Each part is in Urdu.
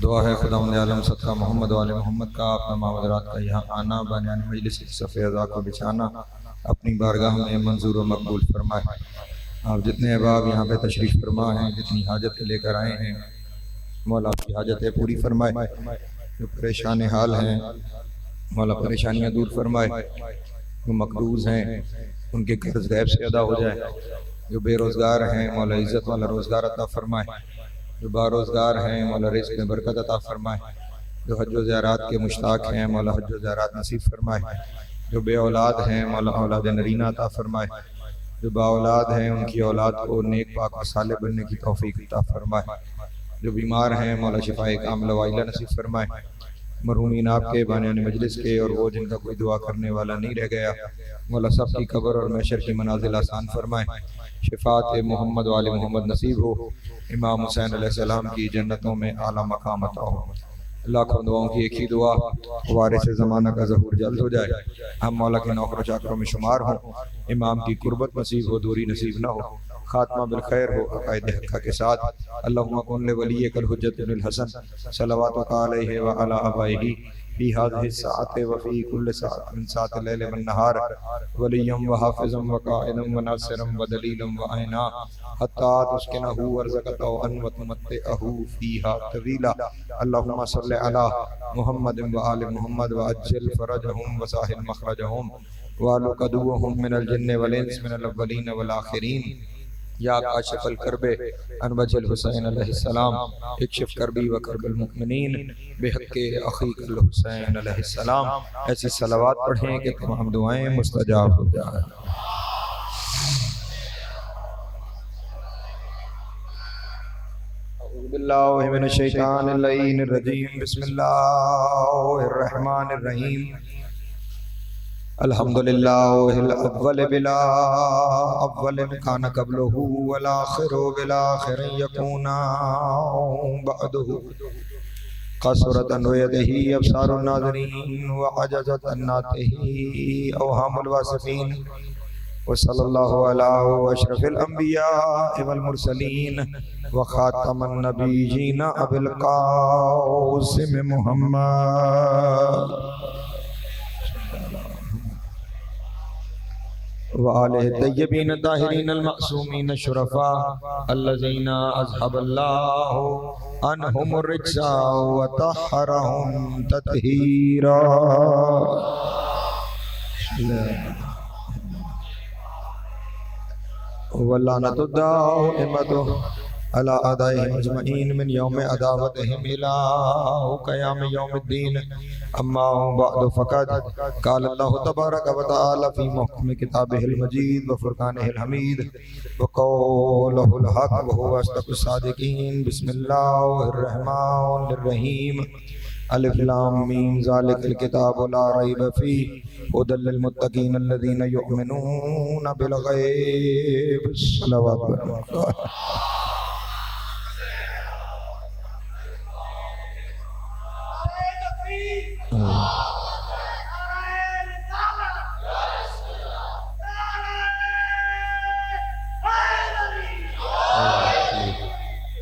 دعا ہے خداوند عالم صدقہ محمد و آل محمد کا اپنا معذرات کا یہاں آنا بانیان مجلس کی صف اعضاء کو بچھانا اپنی بارگاہ میں منظور و مقبول فرمائے۔ آپ جتنے احباب یہاں پہ تشریف فرما ہیں، جتنی حاجت لے کر آئے ہیں، مولا آپ کی حاجتیں پوری فرمائے۔ جو پریشان حال ہیں مولا پریشانیاں دور فرمائے، جو مقروض ہیں ان کے قرض غیب سے ادا ہو جائے، جو بے روزگار ہیں مولا عزت والا روزگار عطا فرمائے، جو باروزگار ہیں مولا رزق میں برکت عطا فرمائے، جو حج و زیارات کے مشتاق ہیں مولا حج و زیارات نصیب فرمائے، جو بے اولاد ہیں مولا اولاد نرینہ عطا فرمائے، جو با اولاد ہیں ان کی اولاد کو نیک پاک و صالح بننے کی توفیق عطا فرمائے، جو بیمار ہیں مولا شفائے کاملہ وعاجلہ نصیب فرمائے، مرحومین آپ کے بانیان مجلس کے اور وہ جن کا کوئی دعا کرنے والا نہیں رہ گیا، مولا سب کی قبر اور محشر کی منازل آسان فرمائے، شفاعت محمد و آل محمد نصیب ہو، امام حسین علیہ السلام کی جنتوں میں اعلیٰ مقام عطا ہو۔ لاکھوں دعاؤں کی ایک ہی دعا، وارث زمانہ کا ظہور جلد ہو جائے، ہم مولا کے نوکر و چاکروں میں شمار ہوں، امام کی قربت نصیب ہو، دوری نصیب نہ ہو، خاتمہ بالخیر ہو عقائد حقہ کے ساتھ۔ اللہم کن لولیک الحجۃ بن الحسن صلواتک علیہ وعلی آبائہ فی هذه الساعة وفی کل ساعة من ساعة اللیل والنہار ولیا وحافظا وقائدا وناصرا ودلیلا وعینا حتی تسکنہ ورزقہ وتمتعہ فیہا طویلا۔ اللہم صل علی محمد وآل محمد وعجل فرجہم وساہل مخرجہم وعلق عدوہم من الجن والانس من الاولین والآخرین۔ یا کاشف الکرب عن وجہ الحسین علیہ السلام اکشف کربی و کرب المؤمنین بحق اخیک الحسین علیہ السلام۔ ایسی صلوات پڑھیں کہ تمام دعائیں مستجاب ہو جائیں۔ اعوذ باللہ من الشیطان اللعین الرجیم، بسم اللہ الرحمن الرحیم۔ الحمدللہ الاول بلا اول کان قبلہ والآخر بلا آخر یکونا بعدہ قصرت عن رؤیتہ ابصار الناظرین وعجزت عن نطقہ اوہام الواصفین، وصلی اللہ علی اشرف الانبیاء والمرسلین وخاتم النبیین ابی القاسم محمد وآلہ الطیبین الطاہرین المعصومین الشرفاء الذین اذھب اللہ عنہم الرجس وطہرہم تطہیرا۔ واللعنۃ الدائمۃ علی اعدائہم اجمعین من یوم عداوتہم الی قیام یوم الدین۔ اما بعد فقد قال اللہ تبارک و تعالی فی محکم کتابہ المجید وفرقانہ الحمید وقولہ الحق وہو اصدق الصادقین۔ بسم اللہ الرحمن الرحیم۔ الف لام میم ذالک الکتاب لا ریب فیہ ھدی للمتقین الذین یؤمنون بالغیب۔ صلوات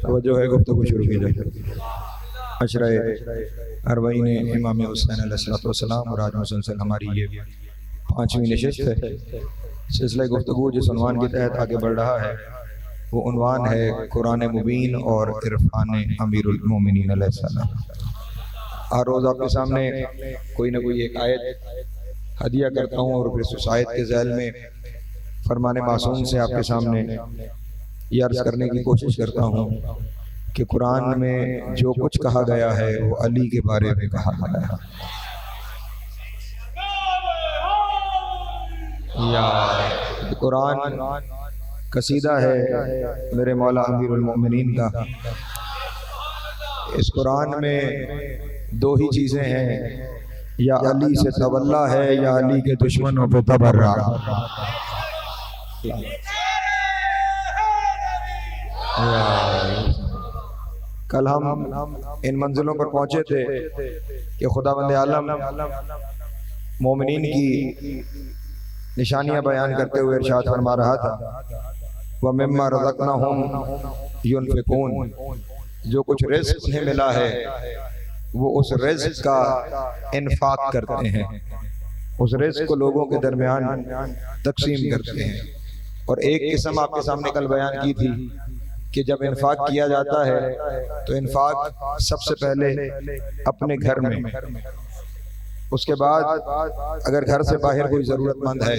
توجہ ہے، گفتگو شروع کی جائے۔ عشرہ اربعین امام حسین علیہ السلام اور آج مسلسل ہماری یہ 5ویں نشست ہے۔ سلسلہ گفتگو جس عنوان کے تحت آگے بڑھ رہا ہے وہ عنوان ہے قرآن مبین اور عرفان امیر المومنین علیہ السلام۔ ہر روز آپ کے سامنے کوئی نہ کوئی ایک آیت ہدیہ کرتا ہوں اور پھر اس آیت کے ذیل میں فرمان معصوم سے آپ کے سامنے یہ عرض کرنے کی کوشش کرتا ہوں کہ قرآن میں جو کچھ کہا گیا ہے وہ علی کے بارے میں کہا گیا ہے۔ یا قرآن قصیدہ ہے میرے مولا امیر المؤمنین کا۔ اس قرآن میں دو ہی چیزیں ہیں، یا علی سے تولا ہے یا علی کے دشمنوں پہ تبرہ۔ کل ہم ان منزلوں پر پہنچے تھے کہ خداوند عالم مومنین کی نشانیاں بیان کرتے ہوئے ارشاد فرما رہا تھا وَمِمَّا رَزَقْنَاهُمْ يُنْفِقُونَ، جو کچھ رزق انہیں ملا ہے وہ اس رزق کا انفاق کرتے ہیں، اس رزق کو لوگوں کے درمیان تقسیم کرتے ہیں۔ اور ایک قسم آپ کے سامنے کل بیان کی تھی کہ جب انفاق کیا جاتا ہے تو انفاق سب سے پہلے اپنے گھر میں، اس کے بعد اگر گھر سے باہر کوئی ضرورت مند ہے،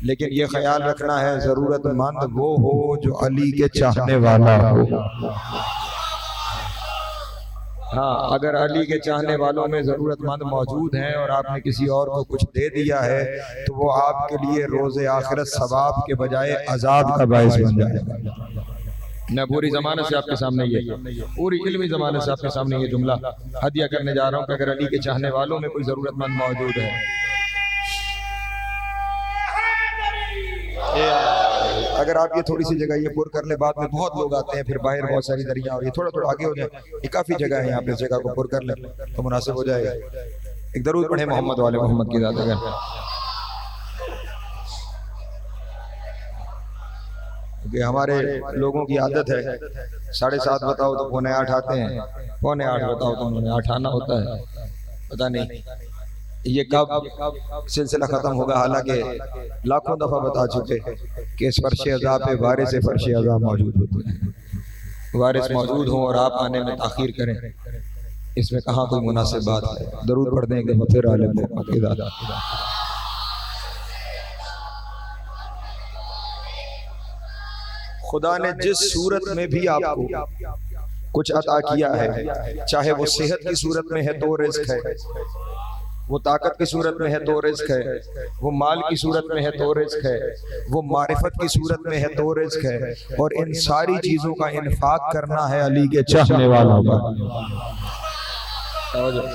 لیکن یہ خیال رکھنا ہے ضرورت مند وہ ہو جو علی کے چاہنے والا ہو۔ ہاں، اگر علی کے چاہنے والوں میں ضرورت مند موجود ہیں اور آپ نے کسی اور کو کچھ دے دیا ہے تو وہ آپ کے لیے روز آخرت ثواب کے بجائے عذاب کا باعث بن جائے گا۔ میں پوری زمانت سے آپ کے سامنے پوری علمی زمانت سے آپ کے سامنے یہ جملہ ہدیہ کرنے جا رہا ہوں کہ اگر علی کے چاہنے والوں میں کوئی ضرورت مند موجود ہے، اگر آپ یہ تھوڑی سی جگہ یہ پر کر لیں، بعد میں بہت لوگ آتے ہیں، پھر باہر بہت ساری دریا، اور یہ تھوڑا تھوڑا آگے ہو جائے، یہ کافی جگہ ہے، یہاں پہ اس جگہ کو پر کر لیں تو مناسب ہو جائے گا۔ ایک درود پڑھیں محمد والے محمد کی ذات اگر، کہ ہمارے لوگوں کی عادت ہے 7:30 بتاؤ تو 7:45 آتے ہیں، 7:45 بتاؤ تو 8 آنا ہوتا ہے، پتہ نہیں یہ کب سلسلہ ختم ہوگا، حالانکہ لاکھوں دفعہ بتا چکے کہ اس فرش عذاب پہ وارث فرش عذاب موجود ہوتے ہیں۔ وارث موجود ہوں اور آپ آنے میں تاخیر کریں، اس میں کہاں کوئی مناسب بات ہے۔ درود پڑھ دیں ایک دفعہ پھر عالم محمد کی ذات۔ خدا نے جس صورت میں بھی آپ کو کچھ عطا کیا ہے، چاہے وہ صحت کی صورت میں ہے تو رزق ہے، وہ طاقت کی صورت میں ہے تو رزق ہے، وہ مال کی صورت میں ہے تو رزق ہے، وہ معرفت کی صورت میں ہے تو رزق ہے، اور ان ساری چیزوں کا انفاق کرنا ہے علی کے چاہنے والوں کا۔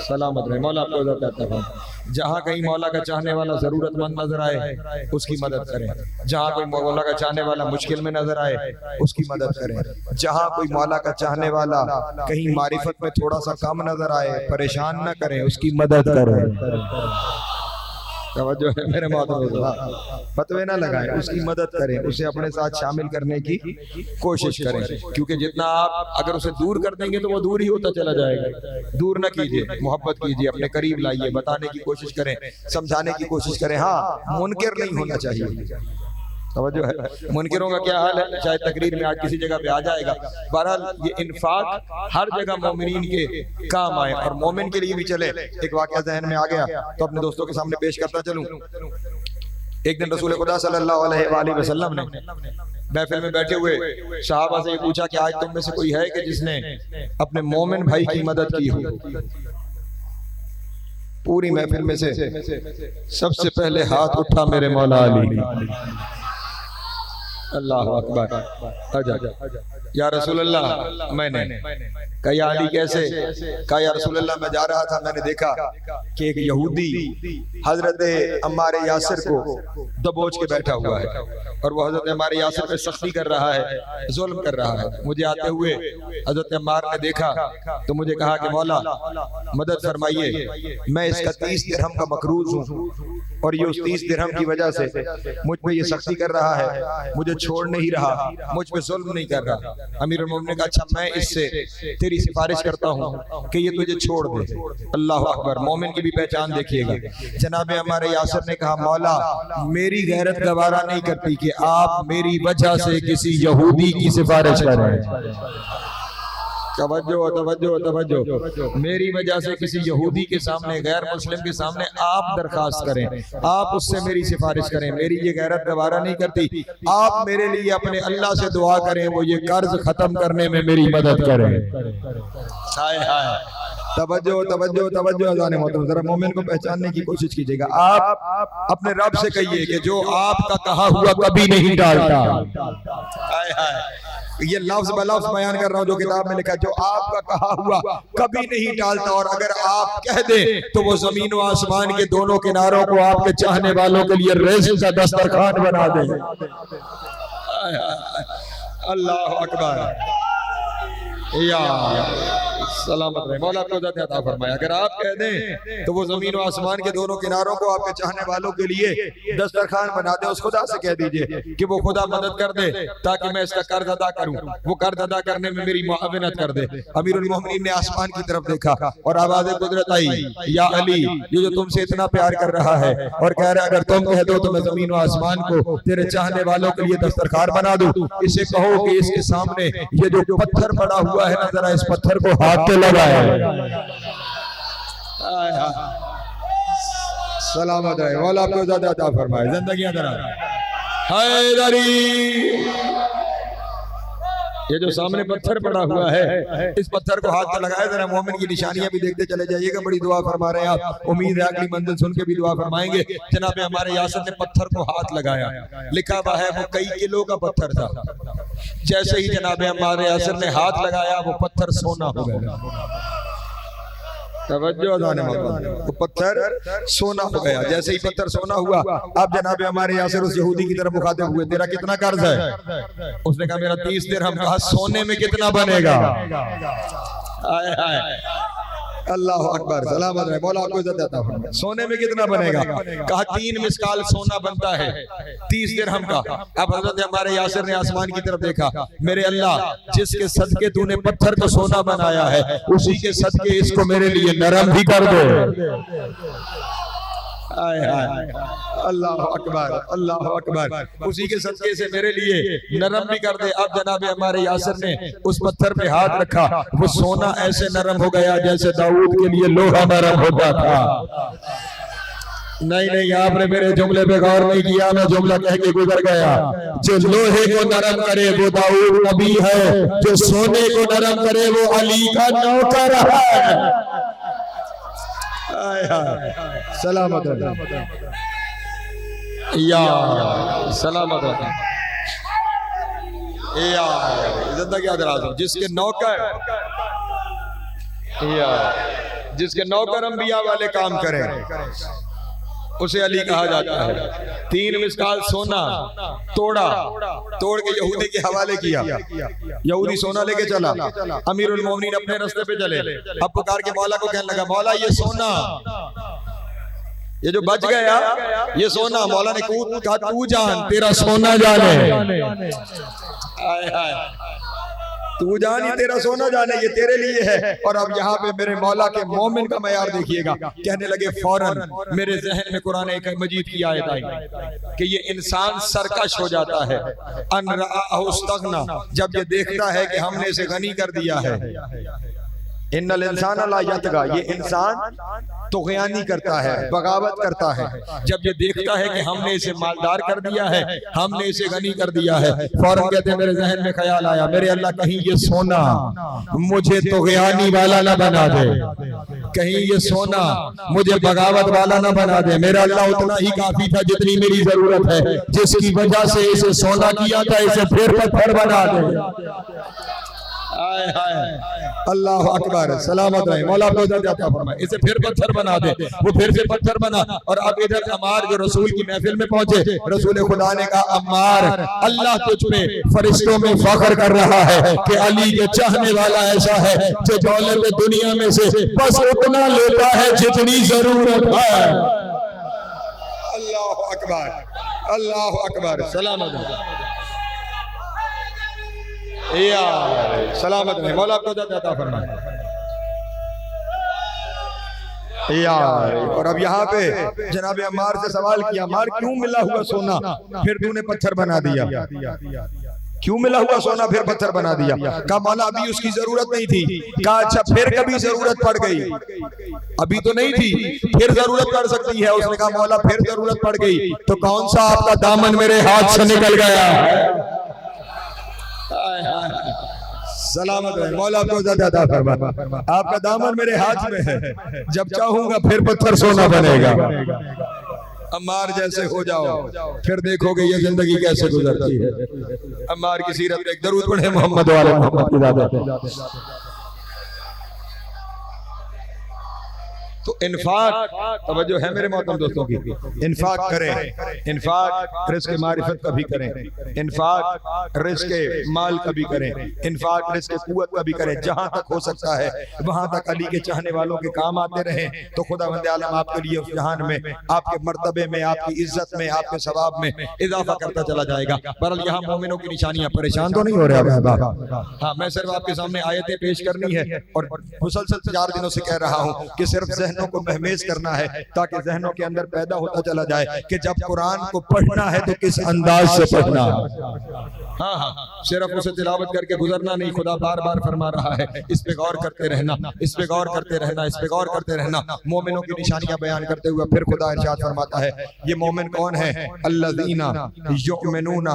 سلامت رہے، مولا آپ کو عزت عطا فرمائے۔ جہاں کہیں مولا کا چاہنے والا ضرورت مند نظر آئے اس کی مدد کریں، جہاں کوئی مولا کا چاہنے والا مشکل میں نظر آئے اس کی مدد کریں، جہاں کوئی مولا کا چاہنے والا کہیں معرفت میں تھوڑا سا کم نظر آئے پریشان نہ کریں، اس کی مدد کریں۔ توجہ ہے میرے محترم، فتوے نہ لگائیں، اس کی مدد کریں، اسے اپنے ساتھ شامل کرنے کی کوشش کریں، کیونکہ جتنا آپ اگر اسے دور کر دیں گے تو وہ دور ہی ہوتا چلا جائے گا۔ دور نہ کیجئے، محبت کیجئے، اپنے قریب لائیے، بتانے کی کوشش کریں، سمجھانے کی کوشش کریں۔ ہاں، منکر نہیں ہونا چاہیے۔ توجہ ہے، منکروں کا کیا حال ہے، چاہے تقریر میں آج کسی جگہ پہ آ جائے گا۔ بہرحال یہ انفاق ہر جگہ مومنین کے کام آئے اور مومن کے لیے بھی چلے۔ ایک واقعہ ذہن میں آ گیا تو اپنے دوستوں کے سامنے پیش کرتا چلوں۔ ایک دن رسول خدا صلی اللہ علیہ وآلہ وسلم نے محفل میں بیٹھے ہوئے صحابہ سے یہ پوچھا کہ آج تم میں سے کوئی ہے کہ جس نے اپنے مومن بھائی کی مدد کی ہو؟ پوری محفل میں سے سب سے پہلے ہاتھ اٹھا میرے مولا علی۔ اللہ اکبر، یا رسول اللہ میں نے کہا یا علی کیسے؟ کہا یا رسول اللہ میں جا رہا تھا، میں نے دیکھا کہ ایک یہودی حضرت عمار یاسر کو دبوچ کے بیٹھا ہوا ہے اور وہ حضرت عمار یاسر پہ سختی کر رہا ہے، ظلم کر رہا ہے۔ مجھے آتے ہوئے حضرت عمار نے دیکھا تو مجھے کہا کہ مولا مدد فرمائیے، میں اس کا 30 درہم کا مقروض ہوں اور یہ اس 30 درہم کی وجہ سے مجھ پہ یہ سختی کر رہا ہے، مجھے چھوڑ نہیں رہا، مجھ پہ ظلم نہیں کر رہا۔ امیر المومنین نے کہا اچھا میں اس سے تیری سفارش کرتا ہوں کہ یہ تجھے چھوڑ دے۔ اللہ اکبر، مومن کی بھی پہچان دیکھیے گا۔ جناب عمار یاسر نے کہا مولا میری غیرت گوارا نہیں کرتی کہ آپ میری وجہ سے کسی یہودی کی سفارش کریں۔ توجہ توجہ توجہ، میری وجہ سے کسی یہودی کے سامنے، غیر مسلم کے سامنے آپ درخواست کریں، آپ اس سے میری سفارش کریں، میری یہ غیرت گوارا نہیں کرتی۔ آپ میرے لیے اپنے اللہ سے دعا کریں وہ یہ قرض ختم کرنے میں میری مدد کریں۔ ہائے ہائے، توجہ توجہ توجہ، اذان محترم، ذرا مومن کو پہچاننے کی کوشش کیجئے گا۔ آپ اپنے رب سے کہیے کہ جو آپ کا کہا ہوا کبھی نہیں ٹالتا۔ ہائے ہائے، یہ لفظ بلفظ بیان کر رہا ہوں جو کتاب میں لکھا ہے، جو آپ کا کہا ہوا کبھی نہیں ٹالتا، اور اگر آپ کہہ دیں تو وہ زمین و آسمان کے دونوں کناروں کو آپ کے چاہنے والوں کے لیے رزق کا دسترخوان بنا دے۔ اللہ اکبر، یا سلامت رہے، مولا آپ کو عزت عطا فرمائے۔ اگر آپ کہہ دیں تو وہ زمین و آسمان کے دونوں کناروں کو آپ کے چاہنے والوں کے لیے دسترخوان بنا دیں، اس خدا سے کہہ دیجئے کہ وہ خدا مدد کر دے تاکہ میں اس کا قرض ادا کروں، وہ قرض ادا کرنے میں میری معاونت کر دے۔ امیر المومنین نے آسمان کی طرف دیکھا اور آواز قدرت آئی، یا علی یہ جو تم سے اتنا پیار کر رہا ہے اور کہہ رہا ہے اگر تم کہہ دو تو میں زمین و آسمان کو تیرے چاہنے والوں کے لیے دسترخوان بنا دوں، اسے کہو کہ اس کے سامنے یہ جو پتھر پڑا ہوا ہے نا، ذرا اس پتھر کو ہاتھ پہ لگائے۔ سلامت رہے، مولا آپ کو عزت عطا فرمائے، زندگیاں دراز۔ حیدری، یہ جو سامنے پتھر پڑا ہوا ہے اس پتھر کو ہاتھ پہ لگائے، ذرا مومن کی نشانیاں بھی دیکھتے چلے جائیے گا۔ بڑی دعا فرما رہے ہیں آپ، امید ہے اگلی منزل سن کے بھی دعا فرمائیں گے۔ جناب ہمارے یاسر نے پتھر کو ہاتھ لگایا، لکھا ہوا ہے وہ کئی کلو کا پتھر تھا، جیسے ہی جناب ہمارے یاسر نے ہاتھ لگایا وہ پتھر سونا ہو گیا۔ توجہ دانے مولا، وہ پتھر سونا ہو گیا۔ جیسے ہی پتھر سونا ہوا، اب جناب ہمارے یاسر اس یہودی کی طرف مخاطب ہوئے، تیرا کتنا قرض ہے؟ اس نے کہا میرا 30 درہم۔ کہا سونے میں کتنا بنے گا؟ آئے آئے اللہ اکبر، سلامت رہے، مولا آپ کو عزت عطا فرمائے۔ سونے میں کتنا بنے گا؟ کہا 3 مسکال سونا بنتا ہے 30 درہم کا۔ اب حضرت ہمارے یاسر نے آسمان کی طرف دیکھا، میرے اللہ جس کے صدقے تو نے پتھر کو سونا بنایا ہے اسی کے صدقے اس کو میرے لیے نرم بھی کر دے۔ اللہ اکبر، اللہ اکبر، اسی کے صدقے سے میرے لیے نرم بھی کر دے۔ اب جناب ہمارے یاسر نے اس پتھر پہ ہاتھ رکھا، وہ سونا ایسے نرم ہو گیا جیسے داؤد کے لیے لوہا نرم ہوتا تھا۔ نہیں آپ نے میرے جملے پہ غور نہیں کیا، میں جملہ کہہ کے گزر گیا۔ جو لوہے کو نرم کرے وہ داؤد نبی ہے، جو سونے کو نرم کرے وہ علی کا نوکر ہے۔ سلامت رہے، یا سلامت رہے، یا زندگی دراز ہو۔ جس کے نوکر، یا جس کے نوکر انبیاء والے کام کریں اسے علی کہا جاتا ہے۔ 3 مسکال سونا توڑ کے یہودی کے حوالے کیا، یہودی سونا لے کے چلا۔ امیر المومنین اپنے رستے پہ چلے، اب پکار کے مولا کو کہنے لگا مولا یہ سونا، یہ جو بچ گیا یہ سونا۔ مولا نے کہا تو جان، تیرا سونا جانے، تو جانی تیرا سونا جانے، یہ تیرے لیے ہے۔ اور اب یہاں پہ میرے مولا کے مومن کا معیار دیکھیے گا، کہنے لگے فوراً میرے ذہن میں قرآن مجید کی آیت آئی کہ یہ انسان سرکش ہو جاتا ہے، ان رآہ استغنا، جب یہ دیکھتا ہے کہ ہم نے اسے غنی کر دیا ہے۔ ان الانسان لا یطغی، یہ انسان طغیانی کرتا ہے، بغاوت کرتا ہے، جب یہ دیکھتا ہے کہ ہم نے اسے مالدار کر دیا ہے، ہم نے اسے غنی کر دیا ہے، فوراً کہتے ہیں میرے ذہن میں خیال آیا میرے اللہ کہیں یہ سونا مجھے طغیانی والا نہ بنا دے، کہیں یہ سونا مجھے بغاوت والا نہ بنا دے۔ میرا اللہ اتنا ہی کافی تھا جتنی میری ضرورت ہے، جس کی وجہ سے اسے سونا کیا تھا اسے پھر پتھر بنا دے۔ اللہ اکبر، سلامت رہے، مولا آپ کو عزت عطا فرمائے۔ اسے پھر پتھر بنا دے، وہ پھر سے پتھر بنا۔ اور اب ادھر عمار جو رسول کی محفل میں پہنچے، رسول خدا نے کہا عمار اللہ تجھ پہ فرشتوں میں فخر کر رہا ہے کہ علی کے چاہنے والا ایسا ہے جو دولت دنیا میں سے بس اتنا لیتا ہے جتنی ضرورت ہے۔ اللہ اکبر، اللہ اکبر، سلامت رہے، سلامت رہے، مولا آپ کو عزت عطا فرمائے۔ اور اب یہاں پہ جناب عمار سے سوال کیا عمار کیوں ملا ہوا سونا پھر تو نے پتھر بنا دیا؟ کیوں ملا ہوا سونا پھر پتھر بنا دیا؟ کہا مولا ابھی اس کی ضرورت نہیں تھی۔ کہا اچھا پھر کبھی ضرورت پڑ گئی؟ ابھی تو نہیں تھی، پھر ضرورت پڑ سکتی ہے۔ اس نے کہا مولا پھر ضرورت پڑ گئی تو کون سا آپ کا دامن میرے ہاتھ سے نکل گیا؟ سلامت رہے، مولا آپ کو عزت عطا فرمائے۔ آپ کا دامن میرے ہاتھ میں ہے، جب چاہوں گا پھر پتھر سونا بنے گا۔ عمار جیسے ہو جاؤ پھر دیکھو گے یہ زندگی کیسے گزرتی ہے۔ عمار کی سیرت میں ایک درود پڑھے محمد والے محمد کی ذات۔ تو انفاق، توجہ ہے میرے محترم دوستوں کی، انفاق کریں، انفاق رزق معرفت کا بھی کریں، انفاق رزق مال کا بھی کریں، انفاق رزق قوت کا بھی کریں، جہاں تک ہو سکتا ہے وہاں تک علی کے چاہنے والوں کے کام آتے رہیں تو خداوند عالم آپ کے لیے اس جہان میں، آپ کے مرتبے میں، آپ کی عزت میں، آپ کے ثواب میں اضافہ کرتا چلا جائے گا۔ بہرحال یہاں مومنوں کی نشانیاں، پریشان تو نہیں ہو رہے آپ؟ ہاں، میں صرف آپ کے سامنے آیتیں پیش کرنی ہے اور مسلسل 4 دنوں سے کہہ رہا ہوں کہ صرف ذہنوں کو مہمیز کرنا ہے تاکہ ذہنوں کے اندر پیدا ہوتا چلا جائے کہ جب قرآن کو پڑھنا ہے تو کس انداز سے پڑھنا ہے۔ ہاں، صرف اسے تلاوت کر کے گزرنا نہیں، خدا بار بار فرما رہا ہے اس پہ غور کرتے رہنا، اس پہ غور کرتے رہنا، اس پہ غور کرتے رہنا۔ مومنوں کی نشانیاں بیان کرتے ہوئے پھر خدا ارشاد فرماتا ہے یہ مومن کون ہے؟ الذین یؤمنون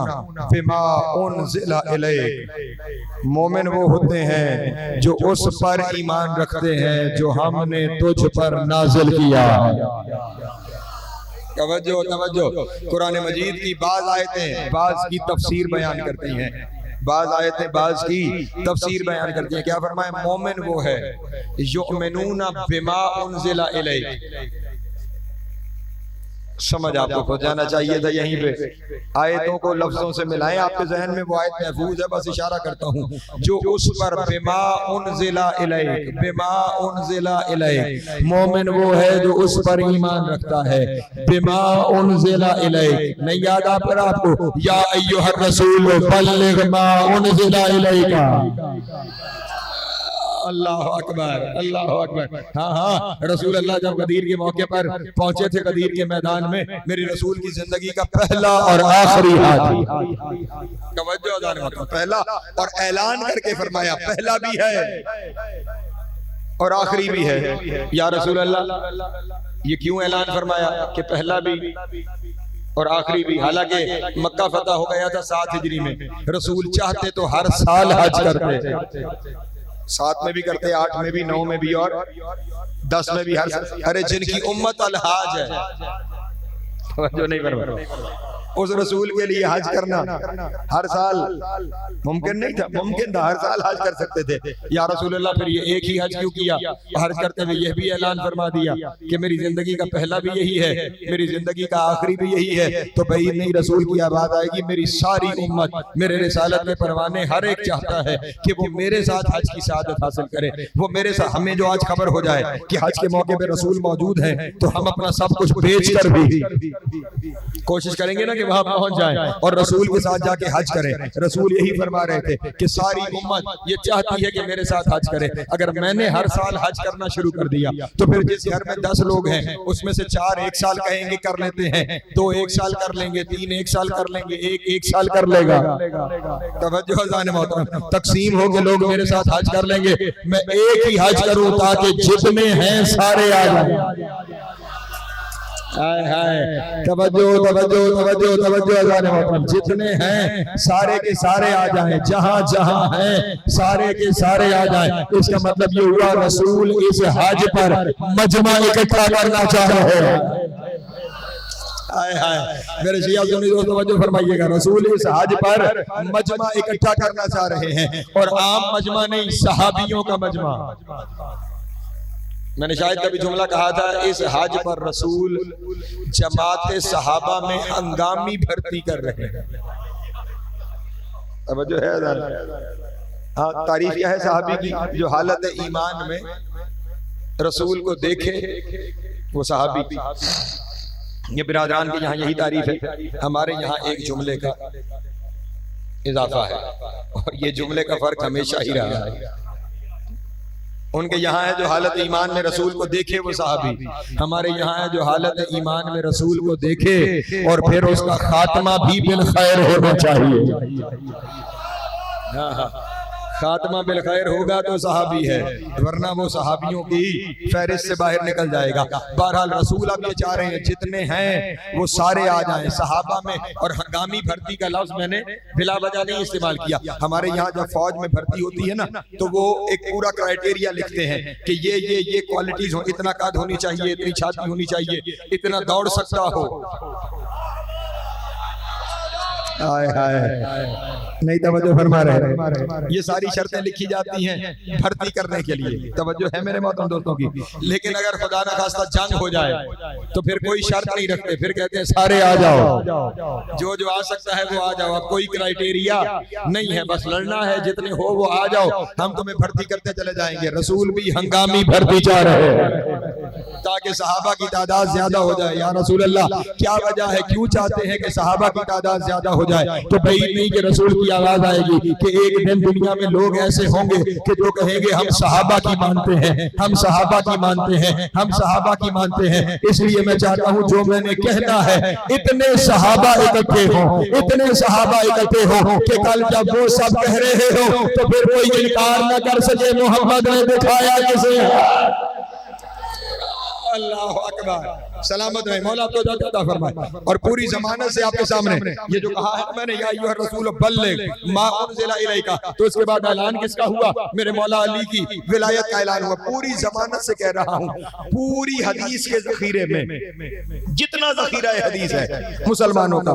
بما انزل الیک، مومن وہ ہوتے ہیں جو اس پر ایمان رکھتے ہیں جو ہم نے تجھ پر نازل کیا۔ توجہ توجہ، قرآن مجید کی بعض آیتیں بعض کی تفسیر بیان کرتی ہیں، بعض آیتیں بعض کی تفسیر بیان کرتی ہیں۔ کیا فرمایا؟ مومن وہ ہے یؤمنون بما انزل الیک۔ سمجھ آپ کو جانا چاہیے تھا یہیں پہ، آیتوں کو لفظوں سے ملائیں، آپ کے ذہن میں وہ آیت محفوظ ہے، بس اشارہ کرتا ہوں، جو اس پر بما انزل الیک، بما انزل الیک، مومن وہ ہے جو اس پر ایمان رکھتا ہے، بما انزل الیک، نہیں یاد آپ پر آپ کو یا ایھا الرسول بلغ ما انزل الیک۔ اللہ اکبر، اللہ اکبر۔ ہاں، رسول اللہ جب غدیر کے موقع پر پہنچے تھے، غدیر کے میدان میں، میری رسول کی زندگی کا پہلا اور آخری حج، توجہ دار محترم، پہلا اور اعلان کر کے فرمایا پہلا بھی ہے اور آخری بھی ہے۔ یا رسول اللہ، یہ کیوں اعلان فرمایا کہ پہلا بھی اور آخری بھی؟ حالانکہ مکہ فتح ہو گیا تھا 7 ہجری میں، رسول چاہتے تو ہر سال حج کرتے، 7 میں بھی کرتے، 8 میں بھی، 9 میں بھی اور 10 میں بھی، ارے جن کی امت الحاج ہے، جو نہیں فرمایا اس رسول کے لیے حج کرنا ہر سال ممکن نہیں تھا، ممکن تھا ہر سال حج کر سکتے تھے۔ یا رسول اللہ پھر یہ ایک ہی حج کیوں کیا؟ حج کرتے ہوئے یہ بھی اعلان فرما دیا کہ میری زندگی کا پہلا بھی یہی ہے، میری زندگی کا آخری بھی یہی ہے۔ تو بعید نہیں رسول کی آواز آئے گی، میری ساری امت، میرے رسالت کے پروانے ہر ایک چاہتا ہے کہ وہ میرے ساتھ حج کی سعادت حاصل کرے، وہ میرے ساتھ۔ ہمیں جو آج خبر ہو جائے کہ حج کے موقع پہ رسول موجود ہیں تو ہم اپنا سب کچھ بیچ کر بھی کوشش کریں گے نا کہ وہاں پہنچ جائیں اور رسول کے ساتھ جا کے حج کریں۔ رسول یہی فرما رہے تھے کہ ساری امت یہ چاہتی ہے کہ میرے ساتھ حج کرے۔ اگر میں نے ہر سال حج کرنا شروع کر دیا تو پھر جس گھر میں 10 لوگ ہیں اس میں سے 4 1 سال کہیں گے کر لیتے ہیں، 2 1 سال کر لیں گے، 3 1 سال کر لیں گے، 1 1 سال کر لے گا۔ توجہ حضرات محترم، تقسیم ہو کے لوگ میرے ساتھ حج کر لیں گے، میں ایک ہی حج کروں تاکہ جتنے ہیں سارے آ جائیں۔ توجہ توجہ توجہ توجہ حضرات محترم، جتنے ہیں سارے کے سارے آ جائیں، جہاں جہاں ہیں سارے کے سارے آ جائیں۔ اس کا مطلب یہ ہوا رسول اس حج پر مجمع اکٹھا کرنا چاہ رہے ہیں۔ میرے شیعہ سنی دوست توجہ فرمائیے گا، رسول اس حج پر مجمع اکٹھا کرنا چاہ رہے ہیں، اور عام مجمع نہیں، صحابیوں کا مجمع۔ میں نے شاید کبھی جملہ کہا تھا، اس حج پر رسول جماعت صحابہ میں ہنگامی بھرتی کر رہے ہیں۔ توجہ ہے ہاں، تعریف یہ ہے صحابی کی جو حالت ایمان میں رسول کو دیکھے وہ صحابی۔ یہ برادران کے یہاں یہی تعریف ہے، ہمارے یہاں ایک جملے کا اضافہ ہے اور یہ جملے کا فرق ہمیشہ ہی رہا ہے۔ ان کے یہاں ہے جو حالت ایمان میں رسول کو دیکھے وہ صحابی، ہمارے یہاں ہے جو حالت ایمان میں رسول کو دیکھے اور پھر اس کا خاتمہ بھی بالخیر ہونا چاہیے۔ خاتمہ بالخیر ہوگا تو صحابی ہے، ورنہ وہ صحابیوں کی فہرست سے باہر نکل جائے گا۔ بہرحال رسول اب یہ چاہ رہے ہیں جتنے ہیں وہ سارے آ جائیں صحابہ میں، اور ہنگامی بھرتی کا لفظ میں نے بلا وجہ نہیں استعمال کیا۔ ہمارے یہاں جب فوج میں بھرتی ہوتی ہے نا تو وہ ایک پورا کرائٹیریا لکھتے ہیں کہ یہ کوالٹیز ہوں، اتنا قد ہونی چاہیے، اتنی چھاتی ہونی چاہیے، اتنا دوڑ سکتا ہو۔ آئے ہائے نہیں توجہ فرما رہے. یہ ساری شرطیں لکھی جاتی ہیں بھرتی کرنے کے لیے, توجہ ہے میرے محترم دوستوں کی. لیکن اگر خدا نہ خواستہ جنگ ہو جائے تو پھر کوئی شرط نہیں رکھتے, پھر کہتے ہیں سارے آ جاؤ, جو آ سکتا ہے وہ آ جاؤ. اب کوئی کرائیٹیریا نہیں ہے, بس لڑنا ہے, جتنے ہو وہ آ جاؤ, ہم تمہیں بھرتی کرتے چلے جائیں گے. رسول بھی ہنگامی بھرتی چاہ رہے ہیں تاکہ صحابہ کی تعداد زیادہ ہو جائے. یا رسول اللہ کیا وجہ ہے, کیوں چاہتے ہیں کہ صحابہ کی تعداد زیادہ ہو جائے؟ تو بعید نہیں کہ رسول کی آواز آئے گی کہ ایک دن دنیا میں لوگ ایسے ہوں گے کہ جو کہیں گے ہم صحابہ کی مانتے ہیں, ہم صحابہ کی مانتے ہیں, ہم صحابہ کی مانتے ہیں. اس لیے میں چاہتا ہوں جو میں نے کہنا ہے اتنے صحابہ اکٹھے ہوں, اتنے صحابہ اکٹھے ہوں کہ کل جب وہ سب کہہ رہے ہوں تو پھر کوئی انکار نہ کر سکے محمد نے دکھایا کسے. اللہ اکبر, سلامت رہے, مولا آپ کو اجازت عطا فرمائے. اور پوری ضمانت سے آپ کے سامنے یہ جو کہا ہے میں نے یا ایھا الرسول بلغ ما انزل الیک, تو اس کے بعد اعلان کس کا ہوا؟ میرے مولا علی کی ولایت کا اعلان ہوا. پوری ضمانت سے کہہ رہا ہوں, پوری حدیث کے ذخیرے میں جتنا ذخیرہ حدیث ہے مسلمانوں کا,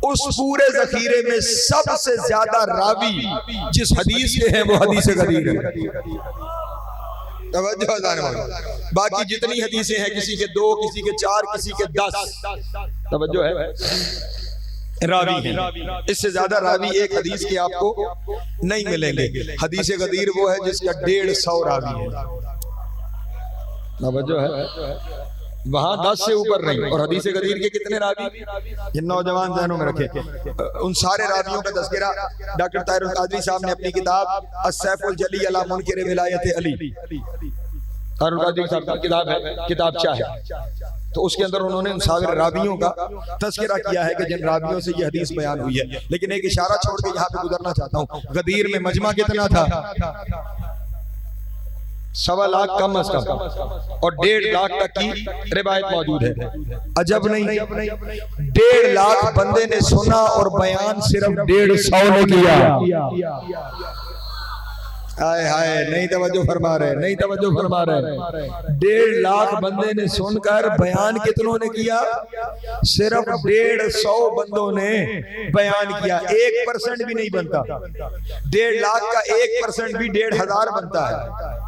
اس پورے ذخیرے میں سب سے زیادہ راوی جس حدیث کے ہیں وہ حدیث غدیر ہے. باقی جتنی حدیثیں ہیں کسی کے 2, کسی کے 4, کسی کے 10 توجہ ہے راوی ہیں. اس سے زیادہ راوی ایک حدیث کے آپ کو نہیں ملیں گے. حدیث غدیر وہ ہے جس کا 150 راوی ہے. توجہ ہے, وہاں 10 سے اوپر نہیں. اور حدیث غدیر کے کتنے راوی یہ نوجوان ذہنوں میں رکھیں. ان سارے راویوں کا تذکرہ ڈاکٹر طاہر القادری صاحب نے اپنی کتاب السیف الجلی علی منکر ولایت علی, طاہر القادری صاحب کی کتاب ہے, کتابچہ ہے, تو اس کے اندر انہوں نے ان سارے راویوں کا تذکرہ کیا ہے کہ جن راویوں سے یہ حدیث بیان ہوئی ہے. لیکن ایک اشارہ چھوڑ کے یہاں پہ گزرنا چاہتا ہوں. غدیر میں مجمع کتنا تھا؟ 1.25 لاکھ کم از کم, اور 1.5 لاکھ تک کی روایت موجود ہے. عجب نہیں, 1.5 لاکھ بندے نے سنا اور بیان صرف 150 نے کیا. آئے ہائے نہیں توجہ فرما رہے, نہیں توجہ فرما رہے. 1.5 لاکھ بندے نے سن کر بیان کتنوں نے کیا؟ صرف 150 بندوں نے بیان کیا. 1% بھی نہیں بنتا. 1.5 لاکھ کا 1% بھی 1,500 بنتا ہے.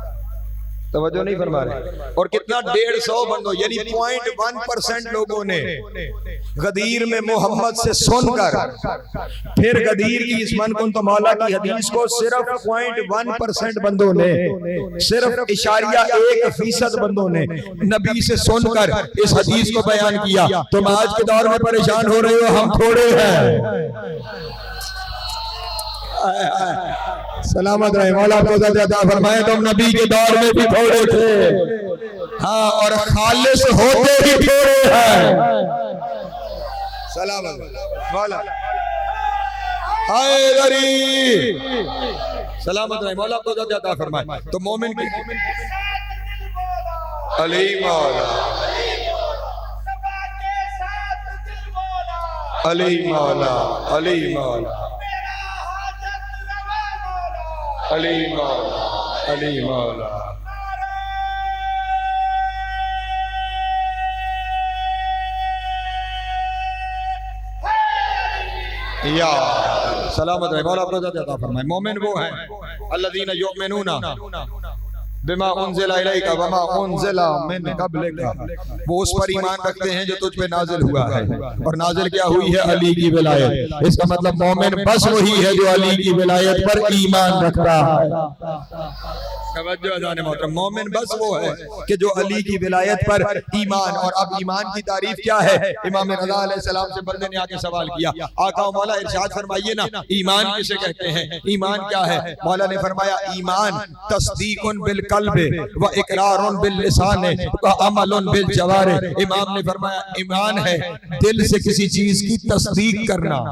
توجہ نہیں فرما رہے. اور کتنا 150 بندوں, یعنی 0.1% لوگوں نے غدیر میں محمد سے سن کر پھر غدیر کی اس من کن تو مولا کی حدیث کو صرف 0.1% بندوں نے, صرف اشاریہ 1% بندوں نے نبی سے سن کر اس حدیث کو بیان کیا. تم آج کے دور میں پریشان ہو رہے ہو, ہم تھوڑے ہیں. سلامت رہے, مولا آپ کو عطا فرمائے. تم نبی کے دور میں بھی تھوڑے تھے, ہاں, اور خالص ہوتے بھی تھوڑے ہیں. سلامت مولا حیدری, سلامت رہے, مولا آپ کو عطا فرمائے. تو مومن کی علی مولا, علی مولا, علی مولا, علی مولا, علی مولا. یا سلامت رہے, مولا آپ کو عطا فرمائے. مومن وہ ہیں الذین یؤمنون بما انزل الیک وما انزل من قبلک, وہ اس پر ایمان رکھتے ہیں جو تجھ پہ نازل ہوا ہے, اور نازل کیا ہوئی ہے؟ علی کی ولایت. اس کا مطلب مومن بس وہی ہے جو علی کی ولایت پر ایمان رکھتا ہے. توجہ اذان محترم, مومن بس وہ ہے کہ جو علی کی ولایت پر ایمان. اور اب ایمان کی تعریف کیا ہے؟ امام رضا علیہ السلام سے بندے نے آکے سوال کیا, آقا و مولا ارشاد فرمائیے نا ایمان کسے کہتے ہیں, ایمان کیا ہے؟ مولا نے فرمایا ایمان تصدیق بالقلب و اقرار باللسان و عمل بالجوارح. امام نے فرمایا ایمان ہے دل سے کسی چیز کی تصدیق کرنا.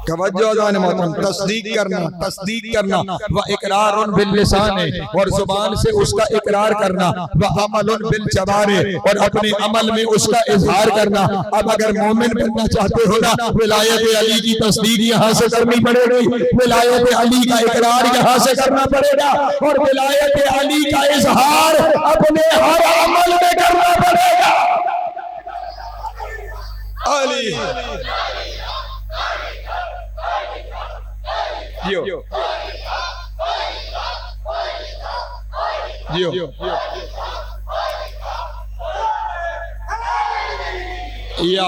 توجہ اذان محترم, تصدیق کرنا, تصدیق کرنا, و اقرار باللسان, اور زبان سے اس کا اقرار کرنا, و عمل بالجوارح, اور اپنے عمل میں اس کا اظہار کرنا. اب اگر مومن بننا چاہتے ہو نا, ولایت علی کی تصدیق یہاں سے کرنی پڑے گی, ولایت علی کا اقرار یہاں سے کرنا پڑے گا, اور ولایت علی کا اظہار اپنے ہر عمل میں کرنا پڑے گا. علی جیو جیو یا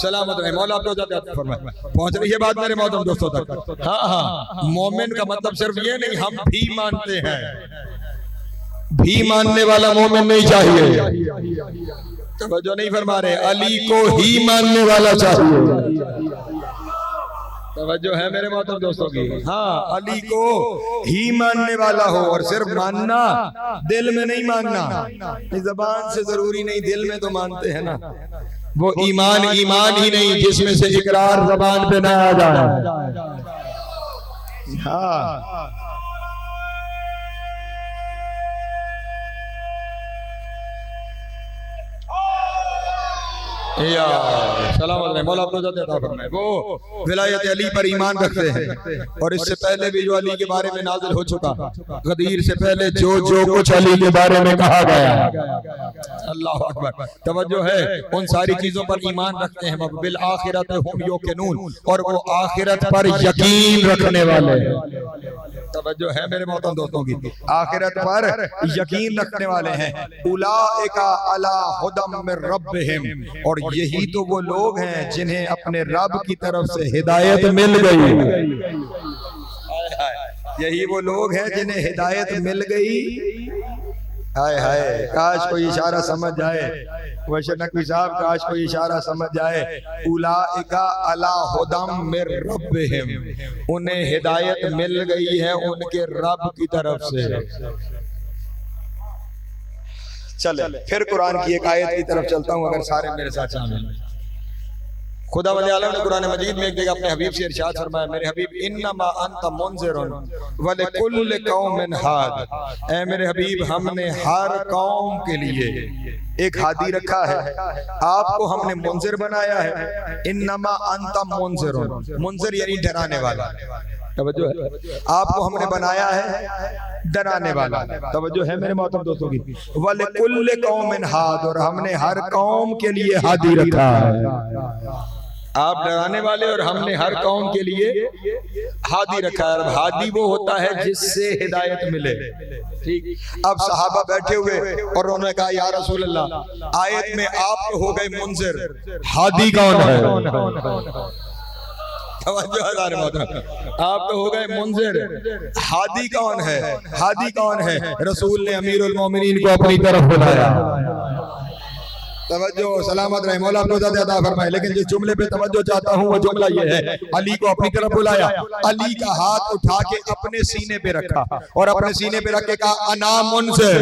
سلامت رہے مولا آپ کو جاتے فرمائے پہنچ رہی ہے بات میرے محترم دوستوں تک. ہاں ہاں مومن کا مطلب صرف یہ نہیں ہم بھی مانتے ہیں, بھی ماننے والا مومن نہیں چاہیے. توجہ نہیں فرما رہے, علی کو ہی ماننے والا چاہیے. توجہ ہے میرے محترم دوستوں کی. ہاں علی کو ہی ماننے والا ہو, اور صرف ماننا دل میں نہیں ماننا, زبان سے ضروری نہیں, دل میں تو مانتے ہیں نا. وہ ایمان ایمان ہی نہیں جس میں سے اقرار زبان پہ نہ آ جائے. ہاں یا سلامت رہے مولا اپنا ذات عطا فرمائے. وہ ولایت علی پر ایمان رکھتے ہیں, اور اس سے پہلے بھی جو علی کے بارے میں نازل ہو چکا, غدیر سے پہلے جو کچھ علی کے بارے میں کہا گیا, اللہ اکبر, توجہ ہے, ان ساری چیزوں پر ایمان رکھتے ہیں. بالآخرت ہم یوقنون, اور وہ آخرت پر یقین رکھنے والے. توجہ ہے میرے محترم دوستوں کی, آخرت پر یقین رکھنے والے ہیں. اولئک علی ھدی من ربہم, اور یہی تو وہ لوگ ہیں جنہیں اپنے رب کی طرف سے ہدایت مل گئی. یہی وہ لوگ ہیں جنہیں ہدایت مل گئی. ہائے ہائے, کاش کوئی اشارہ سمجھ جائے, ویسے نقوی صاحب کاش کوئی اشارہ سمجھ جائے. اولئک علی ھدی من ربہم, انہیں ہدایت مل گئی ہے ان کے رب کی طرف سے. چلے پھر قرآن کی ایک آیت کی طرف چلتا ہوں, اگر سارے میرے ساتھ شامل ہیں. خدا ولی عالم نے قرآن مجید میں ایک جگہ اپنے حبیب سے ارشاد فرمایا, میرے حبیب انما انت منذر ولکل قوم ہاد, اے میرے حبیب ہم نے ہر قوم کے لیے ایک ہادی رکھا ہے, آپ کو ہم نے منذر بنایا ہے. انما انت منذر, منذر یعنی ڈرانے والا. توجہ ہے, آپ کو ہم نے بنایا ہے ڈرانے والا. توجہ ہے میرے محترم دوستوں کی. وَلِكُلِّ قَوْمٍ ہاد, اور ہم نے ہر قوم کے لیے ہادی رکھا ہے. آپ ڈرانے والے, اور ہم نے ہر قوم کے لیے ہادی رکھا ہے. اب ہادی وہ ہوتا ہے جس سے ہدایت ملے. ٹھیک, اب صحابہ بیٹھے ہوئے اور انہوں نے کہا یا رسول اللہ, آیت میں آپ ہو گئے منذر, ہادی کون ہے؟ توجہ ہزار محترم, آپ تو ہو گئے منذر, ہادی کون ہے؟ ہادی کون ہے؟ رسول نے امیر المومنین کو اپنی طرف بلایا. توجہ سلامت رہے مولا اپنا ذات عطا فرمائے. لیکن جس جملے پہ توجہ چاہتا ہوں وہ جملہ یہ ہے, علی کو اپنی طرف بلایا, علی کا ہاتھ اٹھا کے اپنے سینے پہ رکھا, اور اپنے سینے پہ رکھ کے کہا انا منذر.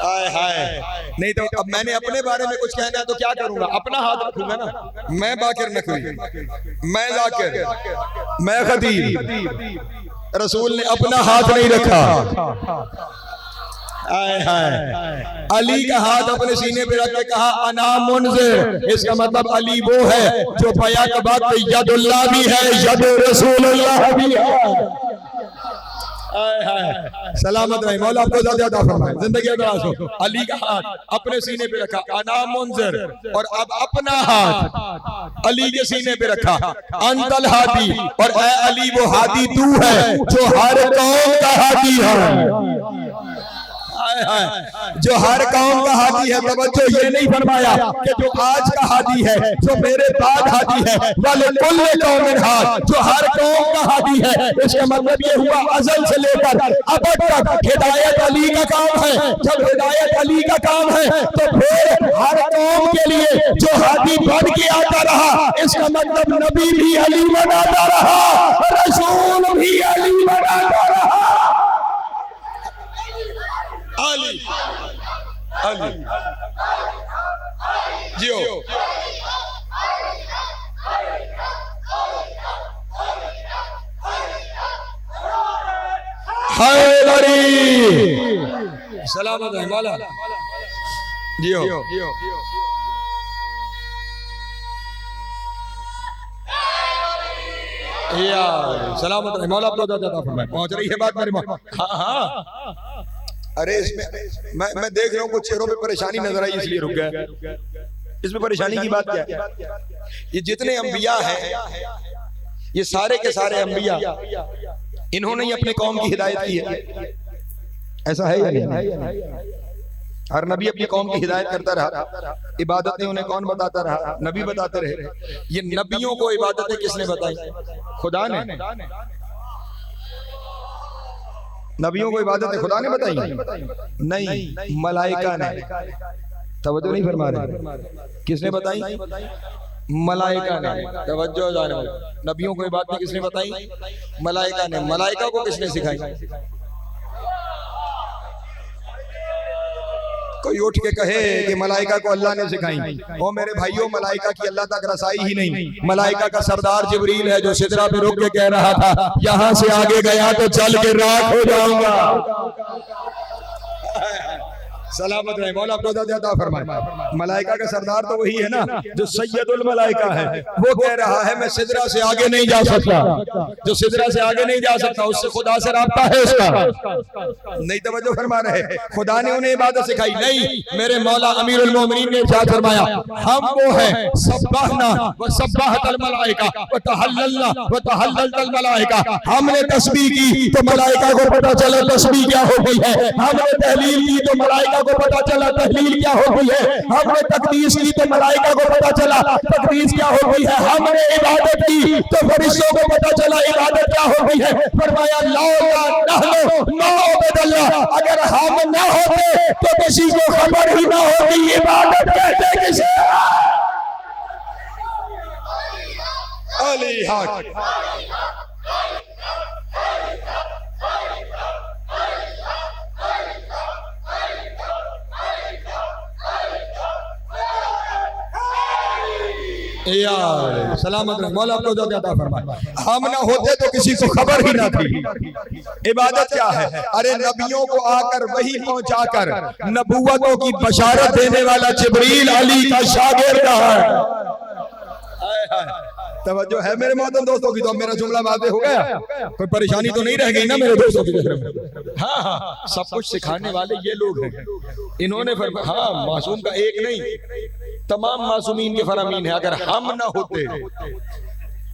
آئے ہائے, نہیں تو اب میں نے اپنے بارے میں کچھ کہنا ہے تو کیا کروں گا؟ اپنا ہاتھ رکھوں گا نا. میں باقر نقوی, میں ذاکر, میں خطیب. رسول نے اپنا ہاتھ نہیں رکھا. آئے ہائے, علی کا ہاتھ اپنے سینے پہ رکھ کے کہا انا منذر. اس کا مطلب علی وہ ہے جو بیعت کے بعد ید اللہ بھی ہے, ید رسول اللہ بھی ہے. سلامت رہے مولا آپ کو زیادہ عطا فرمائے, زندگی دراز ہو. علی کا ہاتھ اپنے سینے پہ رکھا انا منذر, اور اب اپنا ہاتھ علی کے سینے پہ رکھا انت الہادی, اور اے علی وہ ہادی تو ہے جو ہر قوم کا ہادی ہے. جو ہر قوم کا ہادی ہے. توجہ یہ نہیں فرمایا کہ جو آج کا ہادی ہے, جو میرے بعد ہادی ہے, وَلِكُلِّ قَوْمٍ ہاد, جو ہر قوم کا ہادی ہے. اس کا مطلب یہ ہوا ازل سے لے کر اب تک ہدایت علی کا کام ہے. جب ہدایت علی کا کام ہے تو پھر ہر قوم کے لیے جو ہادی بن کے آتا رہا, اس کا مطلب نبی بھی علی بناتا رہا, رسول بھی علی بناتا رہا. علی علی جیو حیدری, سلامت ہے مولا جیو. سلامت رہے مولا اپنا عطا فرمائے. پہنچ رہی ہے بات میرے مولا. ہاں ہاں, ارے اس میں دیکھ رہا ہوں کچھ چہروں پہ پریشانی نظر آئی, اس لیے رک گیا. اس میں پریشانی کی بات کیا ہے؟ یہ جتنے انبیاء ہیں یہ سارے کے سارے انبیاء انہوں نے ہی اپنے قوم کی ہدایت کی ہے. ایسا ہے یا نہیں؟ ہر نبی اپنی قوم کی ہدایت کرتا رہا. عبادتیں انہیں کون بتاتا رہا؟ نبی بتاتے رہے. یہ نبیوں کو عبادتیں کس نے بتائی؟ خدا نے. نبیوں کو عبادتیں خدا نے بتائی؟ نہیں، ملائکہ نے. توجہ نہیں فرما رہے. کس نے بتائی؟ ملائکہ نے. توجہ جانے والے. نبیوں کو عبادتیں کس نے بتائی؟ ملائکہ نے. ملائکہ کو کس نے سکھائی؟ کوئی اٹھ کے کہے کہ ملائکہ کو اللہ نے سکھائی. او میرے بھائیوں، ملائکہ کی اللہ تک رسائی ہی نہیں. ملائکہ کا سردار جبریل ہے جو سدرہ پہ رک کے کہہ رہا تھا یہاں سے آگے گیا تو چل کے راکھ ہو جاؤں گا. سلامت رہے. مولا آپ کو عطا فرمائے. ملائکہ کا سردار تو وہی ہے نا جو سید الملائکہ ہے. وہ کہہ رہا ہے میں سدرہ سے آگے نہیں جا سکتا. جو سدرہ سے آگے نہیں جا سکتا اس سے خدا سے رابطہ ہے اس کا. نہیں توجہ فرما رہے. خدا نے انہیں عبادت سکھائی نہیں. میرے مولا امیر المومنین نے ارشاد فرمایا ہم وہ ہیں سبحنا وسبحت الملائکہ وتحللنا وتحللت الملائکہ. ہم نے تسبیح کی تو ملائکہ کو پتہ چلا تسبیح کیا ہو گئی ہے. ہم نے تحلیل کی تو ملائکہ کو پتہ چلا تحلیل کیا ہو گئی ہے. ہم نے تقدیس کی تو ملائکہ کو پتہ چلا تقدیس کیا ہو گئی ہے. ہم نے عبادت کی تو فرشتوں کو پتہ چلا عبادت کیا ہو گئی ہے. فرمایا لولا نحن ما عبد اللہ. اگر ہم نہ ہوتے تو کسی کو خبر ہی نہ ہوتی عبادت کہتے کسے. علی حق. سلامت رہے. مولا آپ کو عطا فرمائے. ہم نہ ہوتے تو کسی کو خبر ہی نہ تھی. عبادت کیا ہے؟ ارے نبیوں کو آ کر وحی پہنچا کر نبوتوں کی بشارت دینے والا جبریل علی کا شاگرد ہے. توجہ ہے میرے محترم دوستوں کی. تو میرا جملہ واضح ہو گیا؟ کوئی پریشانی تو نہیں رہ گئی نا میرے دوستوں کی طرف؟ ہاں سب کچھ سکھانے والے یہ لوگ ہیں. انہوں نے فرمایا ہاں معصوم کا ایک نہیں تمام معصومین کے فرامین ہیں. اگر ہم نہ ہوتے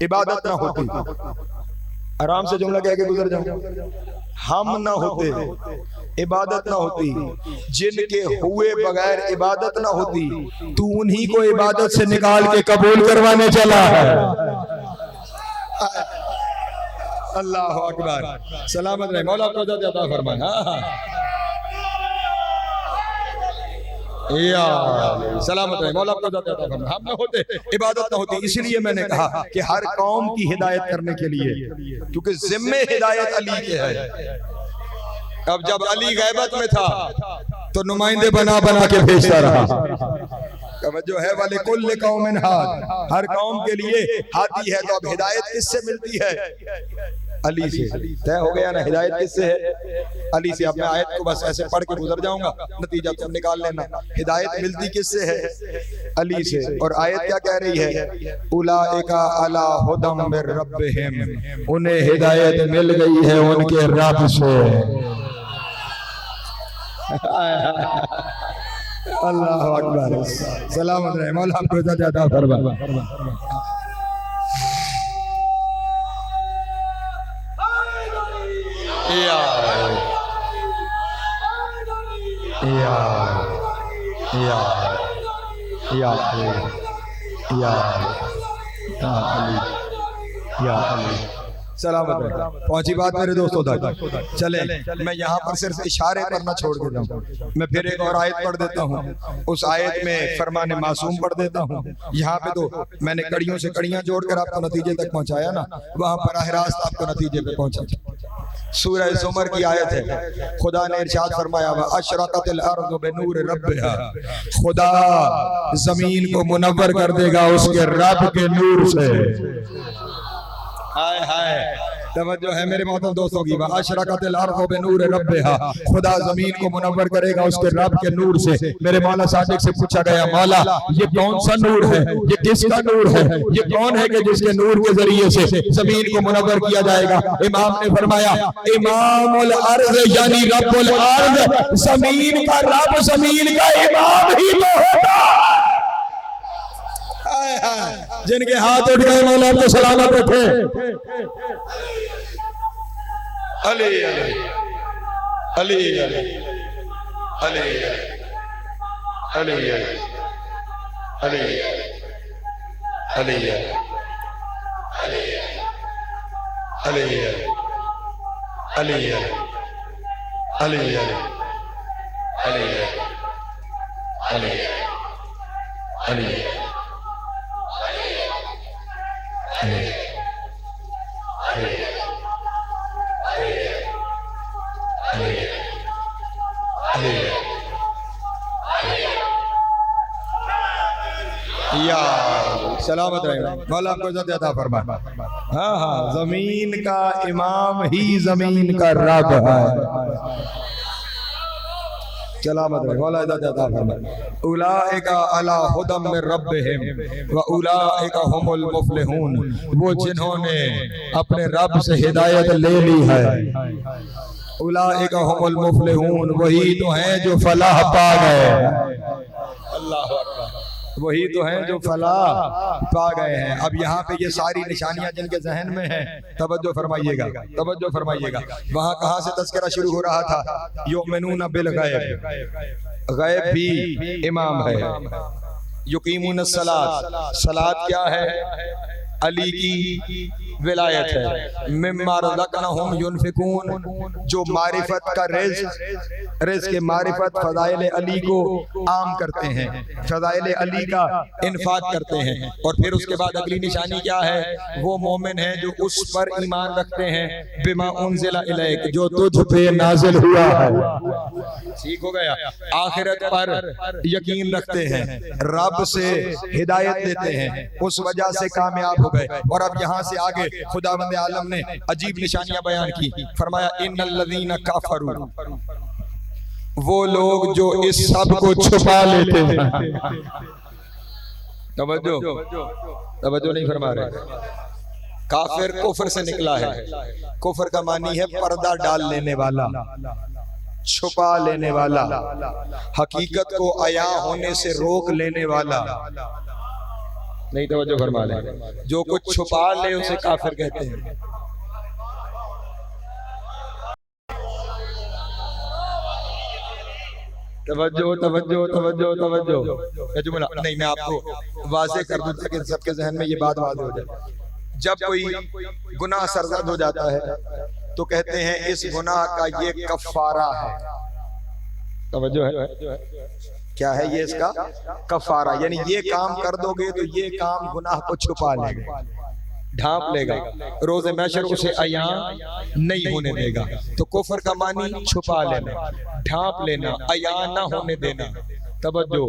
عبادت نہ ہوتی. آرام سے جملہ کہہ کے گزر جاؤں. ہم نہ ہوتے عبادت نہ ہوتی. جن کے ہوئے بغیر عبادت نہ ہوتی. تو انہی کو عبادت سے نکال کے قبول کروانے چلا ہے. اللہ اکبر. سلامت رہے. مولا آپ کو عطا فرمائے. سلامت رہے. مولا آپ کو عطا فرمائے. ہم نہ ہوتے عبادت نہ ہوتی. اس لیے میں نے کہا کہ ہر قوم کی ہدایت کرنے کے لیے کیونکہ ذمہ ہدایت علی کے ہے. اب جب علی غیبت میں تھا تو نمائندے بنا بنا کے بھیجتا رہا. توجہ ہے. وَلِكُلِّ قَوْمٍ ہاد. ہر قوم کے لیے ہادی ہے. تو اب ہدایت کس سے ملتی ہے؟ علی سے. طے ہو گیا نا ہدایت کس سے ہے؟ علی سے. اب میں آیت کو بس ایسے پڑھ کے گزر جاؤں گا, نتیجہ تم نکال لینا. ہدایت ملتی کس سے ہے؟ علی سے. اور آیت کیا کہہ رہی ہے؟ اولئک علی ھدی من ربہم. انہیں ہدایت مل گئی ہے ان کے رب سے. اللہ اکبر. سلامت رہے. مولا آپ کو عطا فرمائے. سلامت رہے. پہنچی بات میرے دوستوں تک. چلیں میں یہاں پر صرف اشارے پر نہ چھوڑ دیتا ہوں. میں پھر ایک اور آیت پڑھ دیتا ہوں. اس آیت میں فرمان معصوم پڑھ دیتا ہوں. یہاں پہ تو میں نے کڑیوں سے کڑیاں جوڑ کر آپ کو نتیجے تک پہنچایا نا. وہاں پر براہ راست آپ کو نتیجے پہ پہنچا. سورہ زمر کی آیت ہے. خدا نے ارشاد فرمایا وَأَشْرَقَتِ الْأَرْضُ بِنُورِ رَبِّهَا. خدا زمین کو منور کر دے گا اس کے رب کے نور سے. ہائے ہائے. توجہ ہے میرے محترم دوستوں کی. وَأَشْرَقَتِ الْأَرْضُ بِنُورِ رَبِّهَا. خدا زمین کو منور کرے گا اس کے رب کے نور سے. میرے مولا صادق سے پوچھا گیا مولا یہ کون سا نور ہے؟ یہ کس کا نور ہے؟ یہ کون ہے کہ جس کے نور کے ذریعے سے زمین کو منور کیا جائے گا؟ امام نے فرمایا امام الارض یعنی رب الارض. زمین کا رب زمین کا امام ہی تو ہوتا. جن کے ہاتھ اٹھ گئے مولا آپ کو سلامت رکھے. علی علی علی علی علی علی علی علی علی علی علی علی علی علی یا سلامت رہے مولا آپ کو عزت عطا فرمائے. ہاں ہاں زمین کا امام ہی زمین کا رب ہے. سلامت رہے مولا عزت عطا فرمائے. اولئک علی ھدی من ربہم واولئک ھم المفلحون. وہ جنہوں نے اپنے رب سے ہدایت لے لی ہے. اولئک ھم المفلحون وہی تو ہیں جو فلاح پا گئے. اللہ اکبر. وہی تو ہیں جو فلاح پا گئے ہیں. اب یہاں پہ یہ ساری نشانیاں جن کے ذہن میں ہیں توجہ فرمائیے گا توجہ فرمائیے گا. وہاں کہاں سے تذکرہ شروع ہو رہا تھا؟ یؤمنون بالغیب. غیب بھی امام ہے. یقیمون الصلاۃ. صلاۃ کیا ہے؟ علی کی ولایت ہے. مما رزقناہم ینفقون. جو معرفت کا رزق معرفت فضائل علی کو عام کرتے ہیں, فضائل علی کا انفاق کرتے ہیں. اور پھر اس کے بعد اگلی نشانی کیا ہے؟ وہ مومن ہیں جو اس پر ایمان رکھتے ہیں بما انزل الیک, جو تجھ پہ نازل ہوا ہے. ٹھیک ہو گیا. آخرت پر یقین رکھتے ہیں, رب سے ہدایت لیتے ہیں, اس وجہ سے کامیاب ہو گئے. اور اب یہاں سے آگے خداوند عالم نے عجیب نشانیاں بیان کی. فرمایا ان الذین کفروا. وہ لوگ جو اس سب کو چھپا لیتے ہیں. توجہ نہیں فرما رہے. کافر کفر سے نکلا ہے. کفر کا معنی ہے پردہ ڈال لینے والا, چھپا لینے والا, حقیقت کو عیاں ہونے سے روک لینے والا. نہیں توجہ فرما لیں. جو کچھ چھپا لے اسے کافر کہتے ہیں. توجہ توجہ توجہ توجہ. جملہ نہیں میں آپ کو واضح کر دوں تاکہ سب کے ذہن میں یہ بات واضح ہو جائے. جب کوئی گناہ سرزد ہو جاتا ہے تو کہتے ہیں اس گناہ کا یہ کفارہ ہے. توجہ ہے. کیا ہے یہ اس کا کفارہ؟ یعنی یہ کام کر دو گے تو یہ کام گناہ کو چھپا لے گا, ڈھانپ لے گا, روز محشر اسے عیاں نہیں ہونے دے گا. تو کفر کا معنی چھپا لینا, ڈھانپ لینا, عیاں نہ ہونے دینا. توجہ.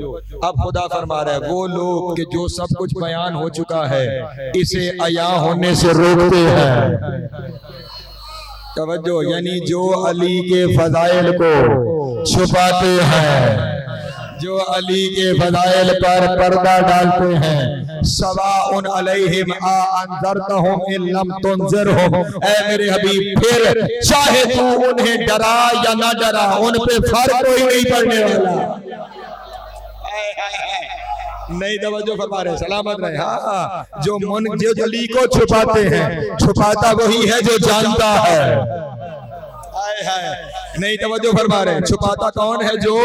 اب خدا فرما رہا ہے وہ لوگ کہ جو سب کچھ بیان ہو چکا ہے اسے عیاں ہونے سے روکتے ہیں. توجہ. یعنی جو علی کے فضائل کو چھپاتے ہیں, جو علی کے فضائل پر پردہ ڈالتے ہیں, سواء علیہم انذرتہم ان لم تنذرہم. اے میرے حبیب پھر چاہے تو انہیں ڈرا یا نہ ڈرا ان پہ فرق کوئی نہیں پڑنے والا. نہیں توجہ فرما رہے. سلامت رہے. ہاں جو علی کو چھپاتے ہیں, چھپاتا وہی ہے جو جانتا ہے. نہیں توجہ فرما رہے. چھپاتا کون ہے؟ جو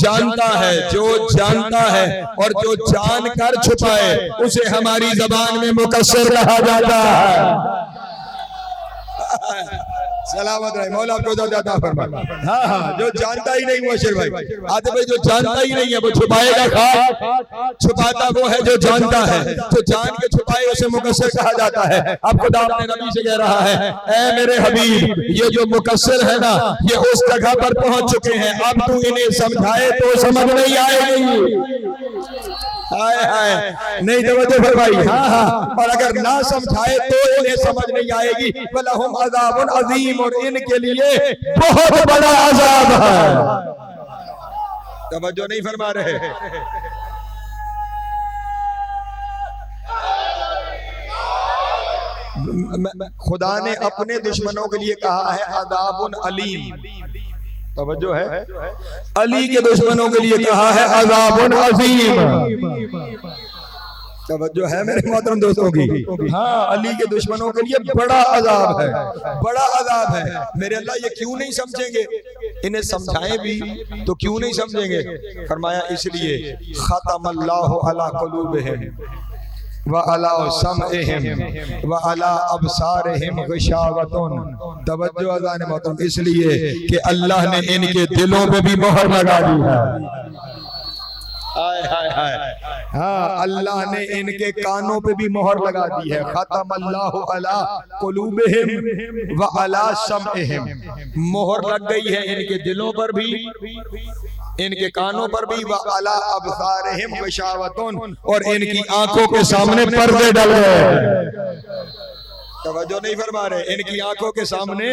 جانتا ہے. جو جانتا ہے اور جو جان کر چھپائے اسے ہماری زبان میں مقصر کہا جاتا ہے. سلامت رہے. مولا آپ کو عطا فرمائے. ہاں ہاں جو جانتا ہی نہیں مبشر بھائی, آتے بھائی جو جانتا ہی نہیں ہے وہ چھپائے گا کھا. چھپاتا وہ ہے جو جانتا ہے, جو جان کے چھپائے اسے مقصر کہا جاتا ہے. اب خدا اپنے نبی سے کہہ رہا ہے اے میرے حبیب یہ جو مقصر ہے نا یہ اس جگہ پر پہنچ چکے ہیں, اب تو انہیں سمجھائے تو سمجھ نہیں آئے گی. نہیں توجہ فرمائی. ہاں ہاں اور اگر نہ سمجھائے تو انہیں سمجھ نہیں آئے گی. وَلَهُمْ عَذَابٌ عَظِيمٌ. اور ان کے لیے بہت بڑا عذاب ہے. توجہ نہیں فرما رہے. خدا نے اپنے دشمنوں کے لیے کہا ہے عذاب علیم. توجہ ہے. علی کے دشمنوں کے لیے کہا ہے عذاب عظیم. توجہ ہے میرے محترم دوستوں کی؟ ہاں علی کے دشمنوں کے لیے بڑا عذاب ہے، بڑا عذاب ہے۔ میرے اللہ یہ کیوں نہیں سمجھیں گے؟ انہیں سمجھائیں بھی تو کیوں نہیں سمجھیں گے؟ فرمایا اس لیے ختم اللہ علی قلوبہم وعلی سمعہم وعلی ابصارہم غشاوۃ۔ توجہ اذان محترم، اس لیے کہ اللہ نے ان کے دلوں پہ بھی مہر لگا دی ہے۔ ہاں اللہ نے ان کے کانوں پہ بھی مہر لگا دی ہے۔ ختم اللہ علی قلوبہم وعلی سمعہم، مہر لگ گئی ہے ان کے دلوں پر بھی، ان کے کانوں پر بھی، وعلی ابصارہم غشاوۃ، اور ان کی آنکھوں کے سامنے پردے ڈل گئے۔ توجہ نہیں فرما رہے؟ ان کی آنکھوں کے سامنے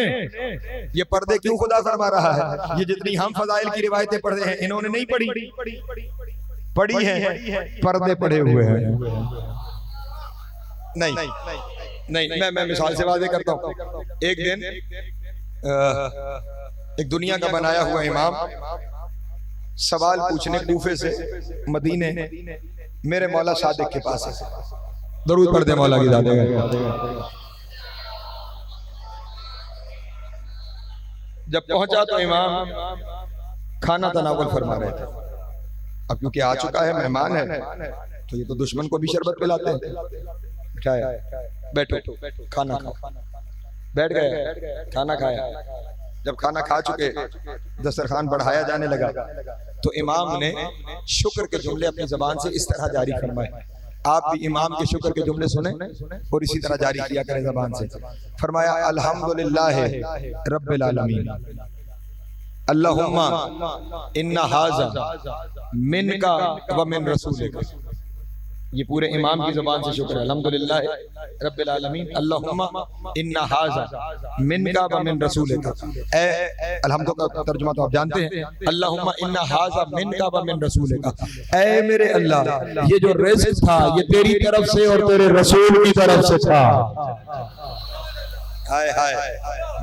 یہ پردے کیوں خدا فرما رہا ہے؟ یہ جتنی ہم فضائل کی روایتیں پڑھتے ہیں انہوں نے نہیں پڑھی، پڑھی ہیں، پردے پڑے ہوئے ہیں۔ نہیں میں مثال سے واضح کرتا ہوں۔ ایک دن ایک دنیا کا بنایا ہوا امام سوال پوچھنے کوفے سے مدینے میرے مولا صادق کے پاس ہے۔ درود پڑھ دے مولا کی ذات۔ جب پہنچا تو امام کھانا تناول فرما رہے تھے۔ اب کیونکہ آ چکا ہے، مہمان ہے، تو یہ تو دشمن کو بھی شربت پلاتے ہیں۔ بٹھایا، بیٹھو کھانا کھاؤ۔ بیٹھ گئے، کھانا کھایا۔ جب کھانا کھا چکے دسترخوان بڑھایا جانے لگا تو امام نے شکر کے جملے اپنی زبان سے اس طرح جاری فرمائے۔ آپ بھی امام کے شکر کے جملے سنیں اور اسی طرح جاری کیا کریں زبان سے۔ فرمایا الحمدللہ رب العالمین، اللہم ان ھذا منک و من رسولک۔ یہ پورے امام کی زبان سے شکر ہے۔ الحمدللہ رب العالمین، اللہم ان ھذا منک و من رسولک۔ اے الحمد کا ترجمہ تو آپ جانتے ہیں، اللہم ان ھذا منک و من رسولک۔ اے میرے اللہ، یہ جو رزق تھا یہ تیری طرف سے اور تیرے رسول کی طرف سے تھا۔ ہائے ہائے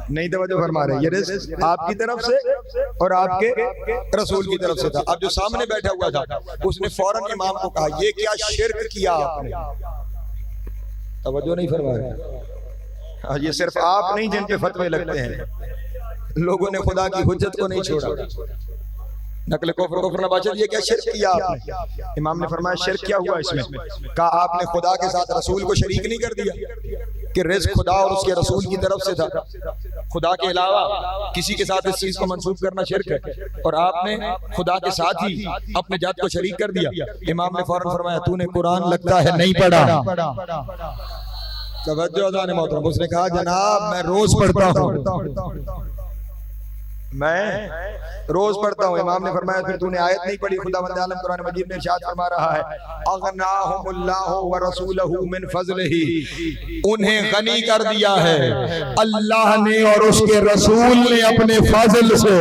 نہیں توجہ فرما رہے، یہ رزق آپ کی طرف سے اور آپ کے رسول کی طرف سے تھا۔ اب جو سامنے بیٹھا ہوا تھا اس نے فوراً امام کو کہا یہ کیا شرک کیا آپ نے؟ توجہ نہیں فرما رہے۔ یہ صرف آپ نہیں جن پہ فتوے لگتے ہیں، لوگوں نے خدا کی حجت کو نہیں چھوڑا۔ نقل کفر نباشت، یہ کیا شرک کیا آپ نے؟ امام نے فرمایا شرک کیا ہوا اس میں؟ کہا آپ نے خدا کے ساتھ رسول کو شریک نہیں کر دیا کہ رزق خدا اور اس کے رسول کی طرف سے تھا، خدا کے علاوہ کسی کے ساتھ اس چیز کو منسوب کرنا شرک ہے، اور آپ نے خدا کے ساتھ ہی اپنے ذات کو شریک کر دیا۔ امام نے فوراً فرمایا تو نے قرآن لگتا ہے نہیں پڑھا۔ توجہ اذان محترم، اس نے کہا جناب میں روز پڑھتا ہوں، میں روز پڑھتا ہوں۔ امام نے فرمایا پھر تو نے آیت نہیں پڑھی؟ خداوند عالم قرآن مجید میں ارشاد فرما رہا ہے اغناہم اللہ ورسولہ من فضلہ، انہیں غنی کر دیا ہے اللہ نے اور اس کے رسول نے اپنے فضل سے۔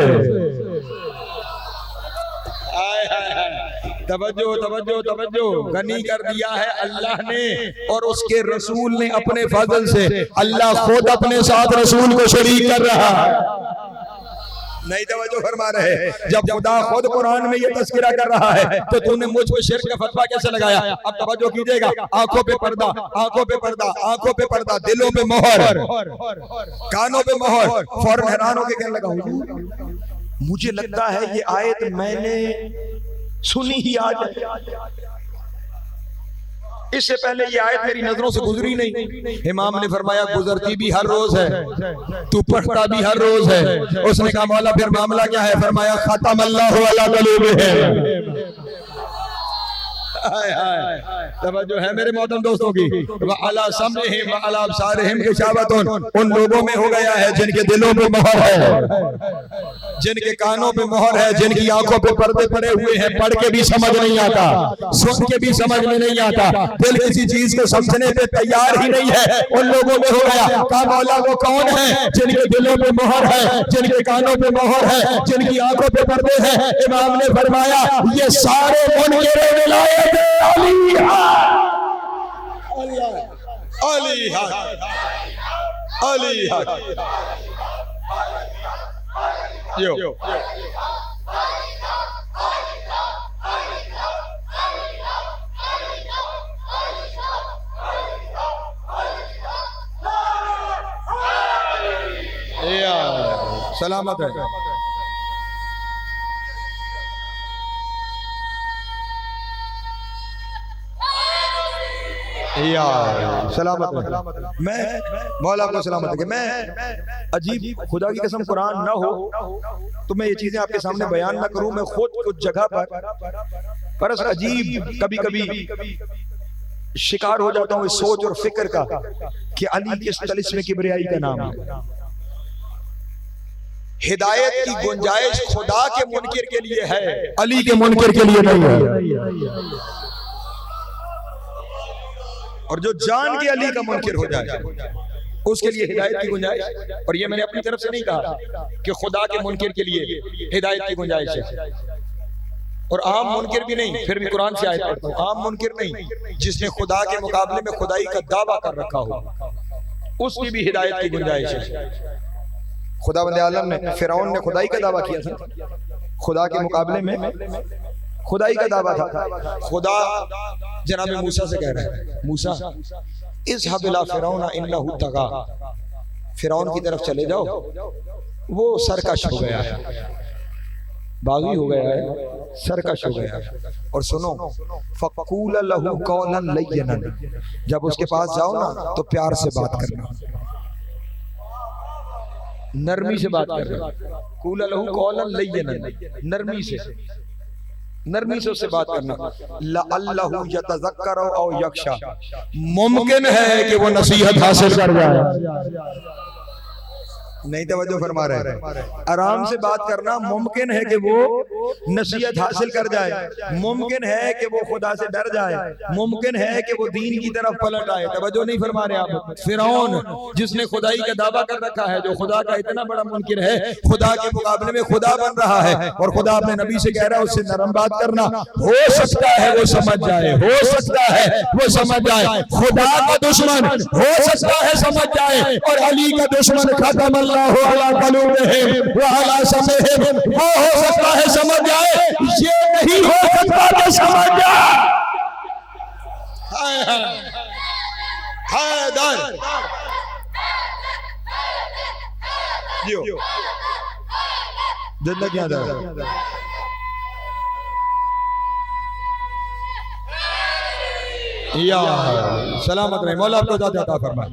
توجہ توجہ توجہ، غنی کر دیا ہے اللہ نے اور اس کے رسول نے اپنے فضل سے۔ اللہ خود اپنے ساتھ رسول کو شریک کر رہا ہے۔ نہیں توجہ فرما رہے، جب خدا خود قرآن میں یہ تذکرہ کر رہا ہے تو تو نے مجھ پہ شرک کا فتویٰ کیسے لگایا؟ اب توجہ کیجئے گا، آنکھوں پہ پردہ، آنکھوں پہ پردہ، آنکھوں پہ پردہ، دلوں پہ مہر، کانوں پہ مہر۔ فوراً حیران ہو کے کہنے لگا مجھے لگتا ہے یہ آیت میں نے سنی ہی آج ہے، اس سے پہلے یہ آیت میری نظروں سے گزری نہیں۔ امام نے فرمایا گزرتی بھی ہر روز ہے، تو پڑھتا بھی ہر روز ہے۔ اس نے کہا مولا پھر معاملہ کیا ہے؟ فرمایا ختم اللہ علی قلوبہم۔ توجہ ہے میرے محترم دوستوں کی؟ وعلی سمعہم وعلی ابصارہم غشاوۃ، ان لوگوں میں ہو گیا ہے جن کے دلوں پہ مہر ہے، جن کے کانوں پہ مہر ہے، جن کی آنکھوں پہ پردے پڑے ہوئے ہیں، پڑھ کے بھی سمجھ نہیں آتا، سن کے بھی سمجھ میں نہیں آتا، دل کسی چیز کو سمجھنے پہ تیار ہی نہیں ہے، ان لوگوں میں ہو گیا۔ کہا مولا وہ کون ہے جن کے دلوں پہ مہر ہے، جن کے کانوں پہ مہر ہے، جن کی آنکھوں پہ پردے ہیں؟ امام نے فرمایا یہ سارے منکر ولایت علی حق، علی حق، علی حق۔ سلامت رہے. سلامت رہے. میں مولا کو سلامت رکھے. میں عجیب خدا کی قسم قرآن نہ ہو تو میں یہ چیزیں آپ کے سامنے بیان نہ کروں. میں خود کچھ جگہ پر عجیب کبھی کبھی شکار ہو جاتا ہوں اس سوچ اور فکر کا کہ علی کس طلسم کبریائی کا نام ہے. ہدایت کی گنجائش خدا کے منکر کے لیے ہے, علی کے منکر کے لیے نہیں ہے. اور جو جان کے علی کا منکر ہو جائے اس کے لیے ہدایت کی گنجائش. اور یہ میں نے اپنی طرف سے نہیں کہا کہ خدا کے منکر کے لیے ہدایت کی گنجائش ہے. اور عام منکر بھی نہیں, پھر بھی قرآن سے آیت پڑھتا ہوں, عام منکر نہیں جس نے خدا کے مقابلے میں خدائی کا دعویٰ کر رکھا ہو اس کی بھی ہدایت کی گنجائش ہے. خدا بند عالم نے, فرعون نے خدائی کا دعویٰ کیا تھا, خدا کے مقابلے میں خدائی کا دعویٰ تھا. خدا جناب موسیٰ سے کہہ رہا ہے, موسیٰ اذهب الى فرعون انه طغى, فرعون کی طرف چلے جاؤ, وہ سرکش ہو گیا ہے, باغی ہو گیا ہے, سرکش ہو گیا ہے. اور سنو, فَقُولَ لَهُ قَوْلًا لَيِّنًا, جب اس کے پاس جاؤ نا تو پیار سے بات کرنا, نرمی سے بات کرنا. قُولَ لَهُ قَوْلًا لَيِّنًا, نرمی سے اس سے بات کرنا. لَعَلَّهُ يَتَذَكَّرُ أَوْ يَخْشَىٰ, ممکن ہے کہ وہ نصیحت حاصل کر جائے. نہیں توجہ فرما رہے ہیں, آرام سے بات کرنا. ممکن ہے کہ وہ نصیحت حاصل کر جائے, ممکن ہے کہ وہ خدا سے ڈر جائے, ممکن ہے کہ وہ دین کی طرف پلٹ آئے. توجہ نہیں فرما رہے آپ. فرعون جس نے خدائی کا دعویٰ کر رکھا ہے, جو خدا کا اتنا بڑا منکر ہے, خدا کے مقابلے میں خدا بن رہا ہے, اور خدا اپنے نبی سے کہہ رہا ہے اس سے نرم بات کرنا. ہو سکتا ہے وہ سمجھ جائے, ہو سکتا ہے وہ سمجھ جائے. خدا کا دشمن ہو سکتا ہے سمجھ جائے, اور علی کا دشمن ختم اللہ علی قلوبہم وعلی سمعہم, وہ ہو سکتا ہے سمجھ جائے, یہ نہیں ہو سکتا کہ سمجھ جائے. حیدر جیو زندگیاں دار. یا سلامت رہے, مولا آپ کو ذات عطا فرمائے.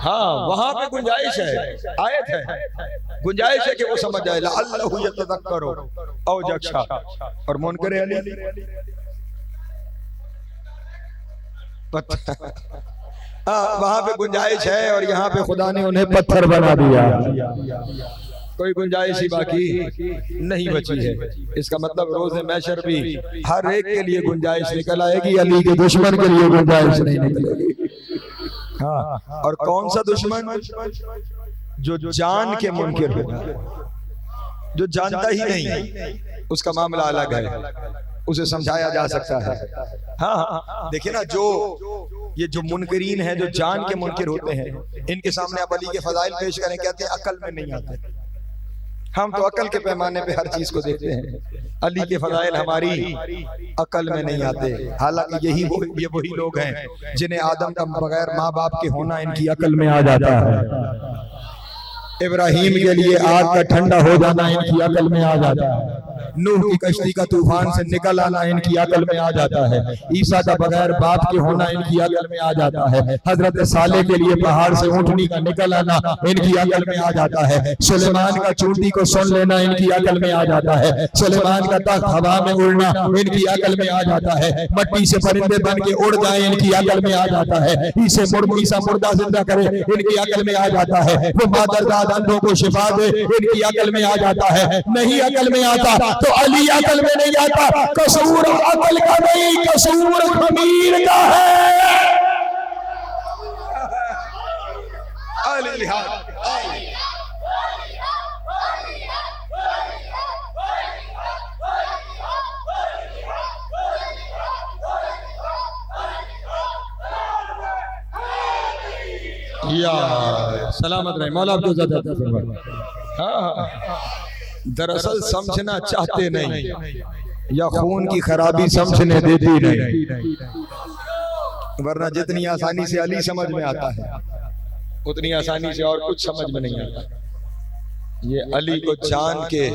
ہاں وہاں پہ گنجائش ہے, آیت ہے, گنجائش ہے کہ وہ سمجھ جائے. لَعَلَّهُ يَتَذَكَّرُ أَوْ يَخْشَىٰ, اور منکر علی وہاں پہ گنجائش ہے, اور یہاں پہ خدا نے انہیں پتھر بنا دیا. کوئی گنجائش ہی باقی نہیں بچی ہے. اس کا مطلب روز محشر بھی ہر ایک کے لیے گنجائش نکل آئے گی, علی کے دشمن کے لیے گنجائش نہیں نکلے گی. ہاں, اور کون سا دشمن؟ جو جان کے منکر ہوگا, جو جانتا ہی نہیں, اس کا معاملہ الگ ہے, اسے سمجھایا جا سکتا ہے. ہاں دیکھیں نا, یہ جو منکرین ہیں, جو جان کے منکر ہوتے ہیں, ان کے سامنے آپ علی کے فضائل پیش کریں, کہتے ہیں عقل میں نہیں آتے. ہم تو عقل کے پیمانے پہ ہر چیز کو دیکھتے ہیں, علی کے فضائل ہماری عقل میں نہیں آتے. حالانکہ یہ وہی لوگ ہیں جنہیں آدم کا بغیر ماں باپ کے ہونا ان کی عقل میں آ جاتا ہے. ابراہیم کے لیے آگ کا ٹھنڈا ہو جانا ان کی عقل میں آ جاتا ہے. نوح کی کشتی کا طوفان سے نکل آنا ان کی عقل میں آ جاتا ہے. عیسیٰ کا بغیر باپ کے ہونا ان کی عقل میں آ جاتا ہے. حضرت صالح کے لیے پہاڑ سے اونٹنی کا نکل آنا ان کی عقل میں آ جاتا ہے. سلیمان کا چونٹی کو سن لینا ان کی عقل میں آ جاتا ہے. سلیمان کا تخت ہوا میں اڑنا ان کی عقل میں آ جاتا ہے. مٹی سے پرندے بن کے اڑ جائیں ان کی عقل میں آ جاتا ہے. عیسیٰ مردہ زندہ کرے ان کی عقل میں آ جاتا ہے. وہ مادرزاد اندھوں کو شفا دے ان کی عقل میں آ جاتا ہے. نہیں عقل میں آتا تو علی عقل میں نہیں آتا. قصور عقل کا نہیں, قصور خمیر کا ہے. یا سلامت رہے, مولا عبد العزیز. ہاں دراصل سمجھنا چاہتے نہیں, یا خون کی خرابی سمجھنے دیتی نہیں, ورنہ جتنی آسانی سے علی سمجھ میں آتا ہے اتنی آسانی سے اور کچھ سمجھ میں نہیں آتا. یہ علی کو جان کے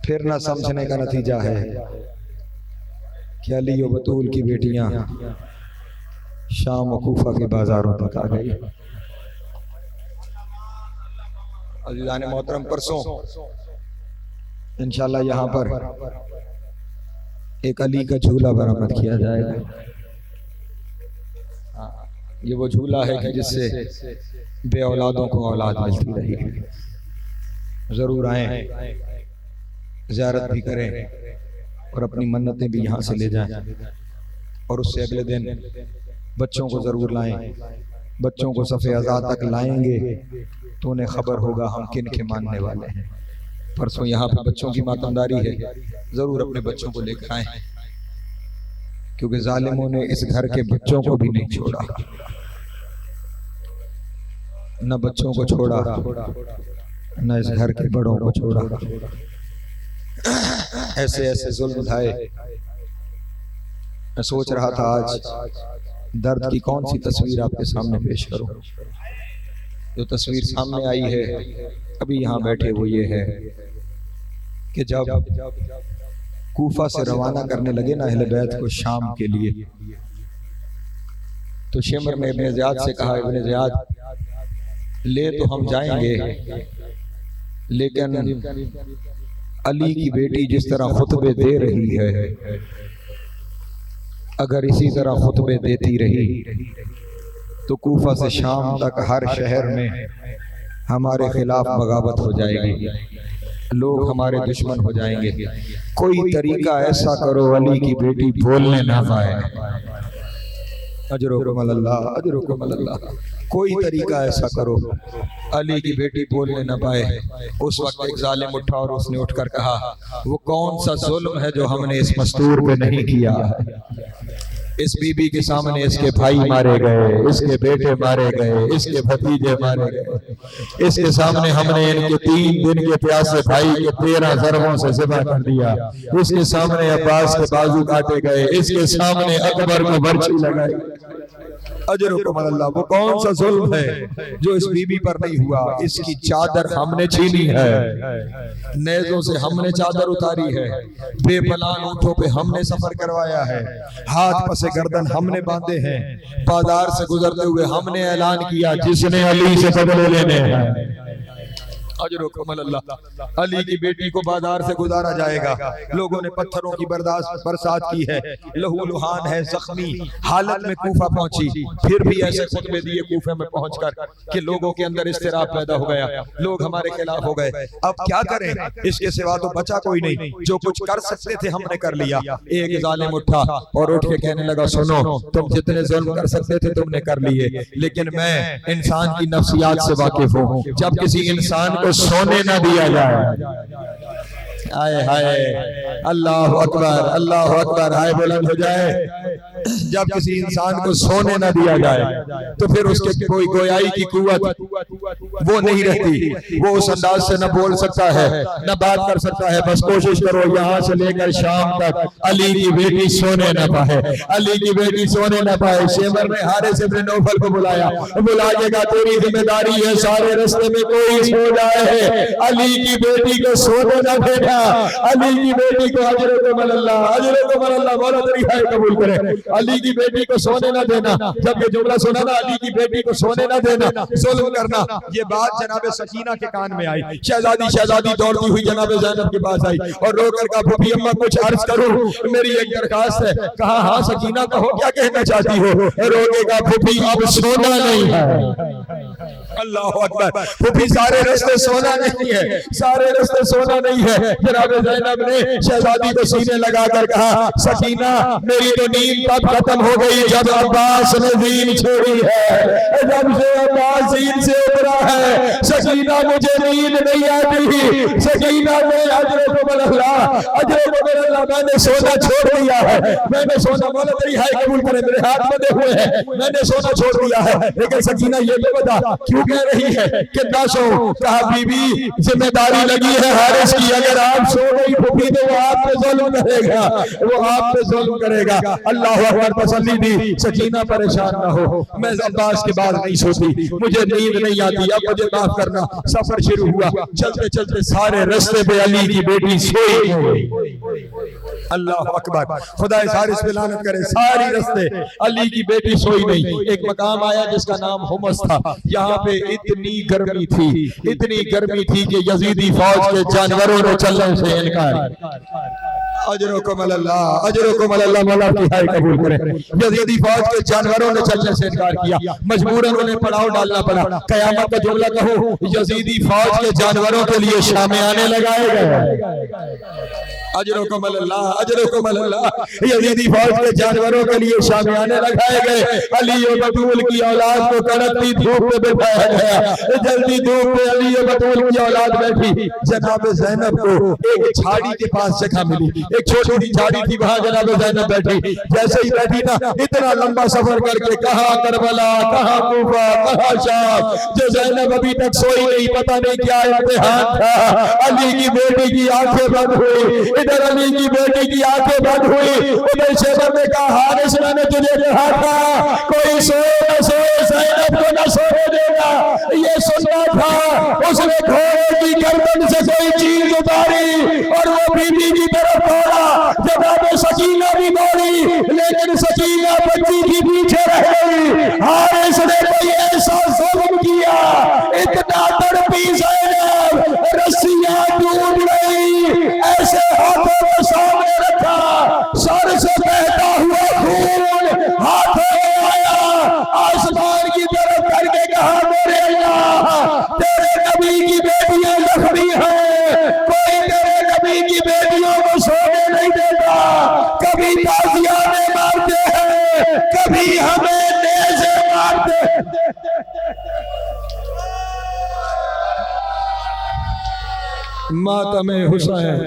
پھر نہ سمجھنے کا نتیجہ ہے کہ علی و بطول کی بیٹیاں شام و کوفہ کے بازاروں تک آ گئی. عزیزان محترم پرسوں انشاءاللہ یہاں پر ایک علی کا جھولا برآمد کیا جائے گا. یہ وہ جھولا ہے کہ جس سے بے اولادوں کو اولاد ملتی رہی ہے. ضرور آئیں، زیارت بھی کریں اور اپنی منتیں بھی یہاں سے لے جائیں، اور اس سے اگلے دن بچوں کو ضرور لائیں. بچوں کو صف عزا تک لائیں گے تو انہیں خبر ہوگا ہم کن کے ماننے والے ہیں. پرسوں یہاں پہ بچوں کی ماتمداری ہے، ضرور اپنے بچوں کو لے کر آئیں، کیونکہ ظالموں نے اس گھر کے بچوں کو بھی نہیں چھوڑا، نہ بچوں کو چھوڑا نہ اس گھر کے بڑوں کو چھوڑا. ایسے ایسے ظلم ڈھائے. میں سوچ رہا تھا آج درد کی کون سی تصویر آپ کے سامنے پیش کروں. جو تصویر سامنے آئی ہے ابھی یہاں بیٹھے وہ یہ ہے کہ جب کوفہ سے روانہ کرنے لگے نا اہل بیت کو شام کے لیے، تو شمر نے ابن زیاد سے کہا ابن زیاد لے تو ہم جائیں گے، لیکن علی کی بیٹی جس طرح خطبے دے رہی ہے اگر اسی طرح خطبے دیتی رہی تو کوفہ سے شام تک ہر شہر میں ہمارے خلاف بغاوت ہو جائے گی، لوگ ہمارے دشمن ہو جائیں گے. کوئی طریقہ ایسا کرو علی کی بیٹی بولنے نہ پائے. اجرکم اللہ، اجرکم اللہ. کوئی طریقہ ایسا کرو علی کی بیٹی بولنے نہ پائے. اس وقت ایک ظالم اٹھا اور اس نے اٹھ کر کہا وہ کون سا ظلم ہے جو ہم نے اس مستور پہ نہیں کیا ہے. اس بی بی کے سامنے اس کے بھائی مارے گئے، اس کے بیٹے مارے گئے، اس کے بھتیجے مارے گئے. اس کے سامنے ہم نے ان کے 3 دن کے پیاسے بھائی کے 13 ضربوں سے ذبح کر دیا. اس کے سامنے عباس کے بازو کاٹے گئے، اس کے سامنے اکبر کو برچھی لگائی. اجرکم اللہ. وہ کون سا ظلم ہے جو اس بی بی پر نہیں ہوا؟ اس کی چادر ہم نے چھینی ہے، نیزوں سے ہم نے چادر اتاری ہے، بے پلان اونٹوں پہ ہم نے سفر کروایا ہے، ہاتھ پس گردن ہم نے باندھے ہیں، بازار سے گزرتے ہوئے ہم نے اعلان کیا جس نے علی سے بدلے لینے ہیں. اجرکم اللہ. علی کی بیٹی کو بازار سے گزارا جائے گا، لوگوں نے پتھروں کی برسات کی ہے، لہو لہان ہے، زخمی حالت میں کوفہ پہنچی. پھر بھی ایسے خطبے دیے کوفہ میں پہنچ کر کہ لوگوں کے اندر اضطراب پیدا ہو گیا، لوگ ہمارے خلاف ہو گئے. اب کیا کریں؟ اس کے سوا تو بچا کوئی نہیں. جو کچھ کر سکتے تھے ہم نے کر لیا. ایک ظالم اٹھا اور اٹھ کے کہنے لگا سنو، تم جتنے ظلم کر سکتے تھے تم نے کر لیے، لیکن میں انسان کی نفسیات سے واقف ہوں. جب کسی انسان کو سونے نہ دیا جائے، آئے ہائے اللہ اکبر، اللہ اکبر، ہائے بلند ہو جائے. جب کسی انسان کو سونے نہ دیا جائے تو پھر اس کے کوئی گویائی کی قوت وہ نہیں رہتی. وہ اس انداز سے نہ بول سکتا ہے نہ بات کر سکتا ہے. بس کوشش کرو یہاں سے لے کر شام تک علی کی بیٹی سونے نہ پائے، علی کی بیٹی سونے نہ پائے. شیمر نے حارث ابن نوفل کو بلایا، بلا کے کہا تیری ذمہ داری ہے سارے رستے میں کوئی سو جائے، علی کی بیٹی کو سونے نہ دینا، علی کی بیٹی کو. اجرکم اللہ، اجرکم اللہ. مولا طریقہ قبول کرے. علی کی بیٹی کو سونے نہ دینا. جب یہ جملہ سنا نا علی کی بیٹی کو سونے نہ دینا، ظلم کرنا، یہ بات جناب سکینہ کے کان میں آئی. شہزادی دوڑتی ہوئی جناب زینب کے پاس آئی اور رو کر کہا پھوپھی اماں کچھ عرض کروں، میری ایک درخواست ہے. کہا ہاں سکینہ کہو کیا کہنا چاہتی ہو؟ رو کے کہا پھوپھی اب سونا نہیں ہے. اللہ اکبر. پھوپھی سارے رستے سونا نہیں ہے، سارے رستے سونا نہیں ہے. جناب زینب نے شہزادی کو سینے لگا کر کہا سکینہ میری تو نیند تب ختم ہو گئی جب عباس نے دین چھوڑی ہے، جب سے عباس دین سے اترا ہے سکینہ مجھے نیند نہیں آتی. سکینہ میں اجرکم اللہ، اجرکم اللہ، میں نے سونا چھوڑ دیا ہے، میں نے سونا. مولا تیری ہائے قبول کرے، میرے ہاتھ بندھے ہوئے ہیں، میں نے سونا چھوڑ دیا ہے. لیکن سکینہ یہ تو بتا کیوں کہہ رہی ہے کہ نہ سو. کہا بی بی ذمہ داری لگی ہے حارث کی, اگر آپ سو گئی پھوپھی تو وہ آپ پہ ظلم کرے گا, وہ آپ پہ ظلم کرے گا. اللہ اکبر, تسلی دی. سکینہ پریشان نہ ہو, میں عباس کے بعد نہیں سوتی, مجھے نیند نہیں آتی, اب مجھے معاف کرنا. سفر شروع ہوا, چلتے چلتے سارے رستے پہ علی کی بیٹی سوئی گئی. اللہ اکبر, خدا اس حارث پہ لعنت کرے, ساری رستے علی کی بیٹی سوئی نہیں. ایک مقام آیا جس کا نام حمص تھا, یہاں پہ اتنی گرمی تھی, اتنی گرمی تھی کہ یزیدی فوج کے جانوروں نے چلنے سے انکار. اجرکم اللہ, اجرکم اللہ, مولا کی ہائے قبول کرے. یزیدی فوج کے جانوروں نے چلنے سے انکار کیا, مجبوراً انہیں پڑاؤ ڈالنا پڑا. قیامت کا جملہ کہو, یزیدی فوج کے جانوروں کے لیے شامیانے لگائے گئے. اجرکم اللہ, اجرکم اللہ, یزیدی فوج کے جانوروں کے لیے شامیانے لگائے گئے. علی و بطول کی اولاد کو کڑکتی دھوپ پہ بٹھایا گیا. جلدی دھوپ پہ علی و بطول کی اولاد بیٹھی. جناب زینب کو ایک جھاڑی کے پاس جگہ ملی, ایک چھوٹی سی جھاڑی تھی, وہاں جناب زینب بیٹھی. جیسے ہی بیٹھی نا, اتنا لمبا سفر کر کے کہاں کربلا, کہاں کوفہ, کہاں شام, جو زینب ابھی تک سوئی نہیں, پتہ نہیں کیا امتحان تھا. علی کی بیٹی کی آنکھیں بند ہوئی, ادھر علی کی بیٹی کی آنکھیں بند ہوئی. ادھر شیبر نے کہا حارث میں نے تجھے کہا تھا کوئی سوئے نہ سوئے زینب کو نہ سونے دے گا, یہ سننا تھا. اس نے گھوڑے کی گردن سے کوئی چیز اتاری اور وہ بیوی کی طرف دوڑا. جناب سکینہ بھی دوڑی, لیکن سکینہ بچی کی پیچھے رہ گئی. حارث نے کوئی ایسا ظلم کیا, اتنا تڑپی زینب, رسیاں ٹوٹ گئی, ایسے ہاتھوں کو سامنے رکھا, سر سے بہتا ہوا خون ہاتھوں میں آیا, آسمان کی طرف کر کے کہا میرے اللہ, تیرے نبی کی بیٹیاں زخمی ہیں, کوئی تیرے نبی کی بیٹیوں کو سونے نہیں دیتا. کبھی تازیانے مارتے ہیں, کبھی ہمیں نیزے مارتے ہیں. ماتم حسین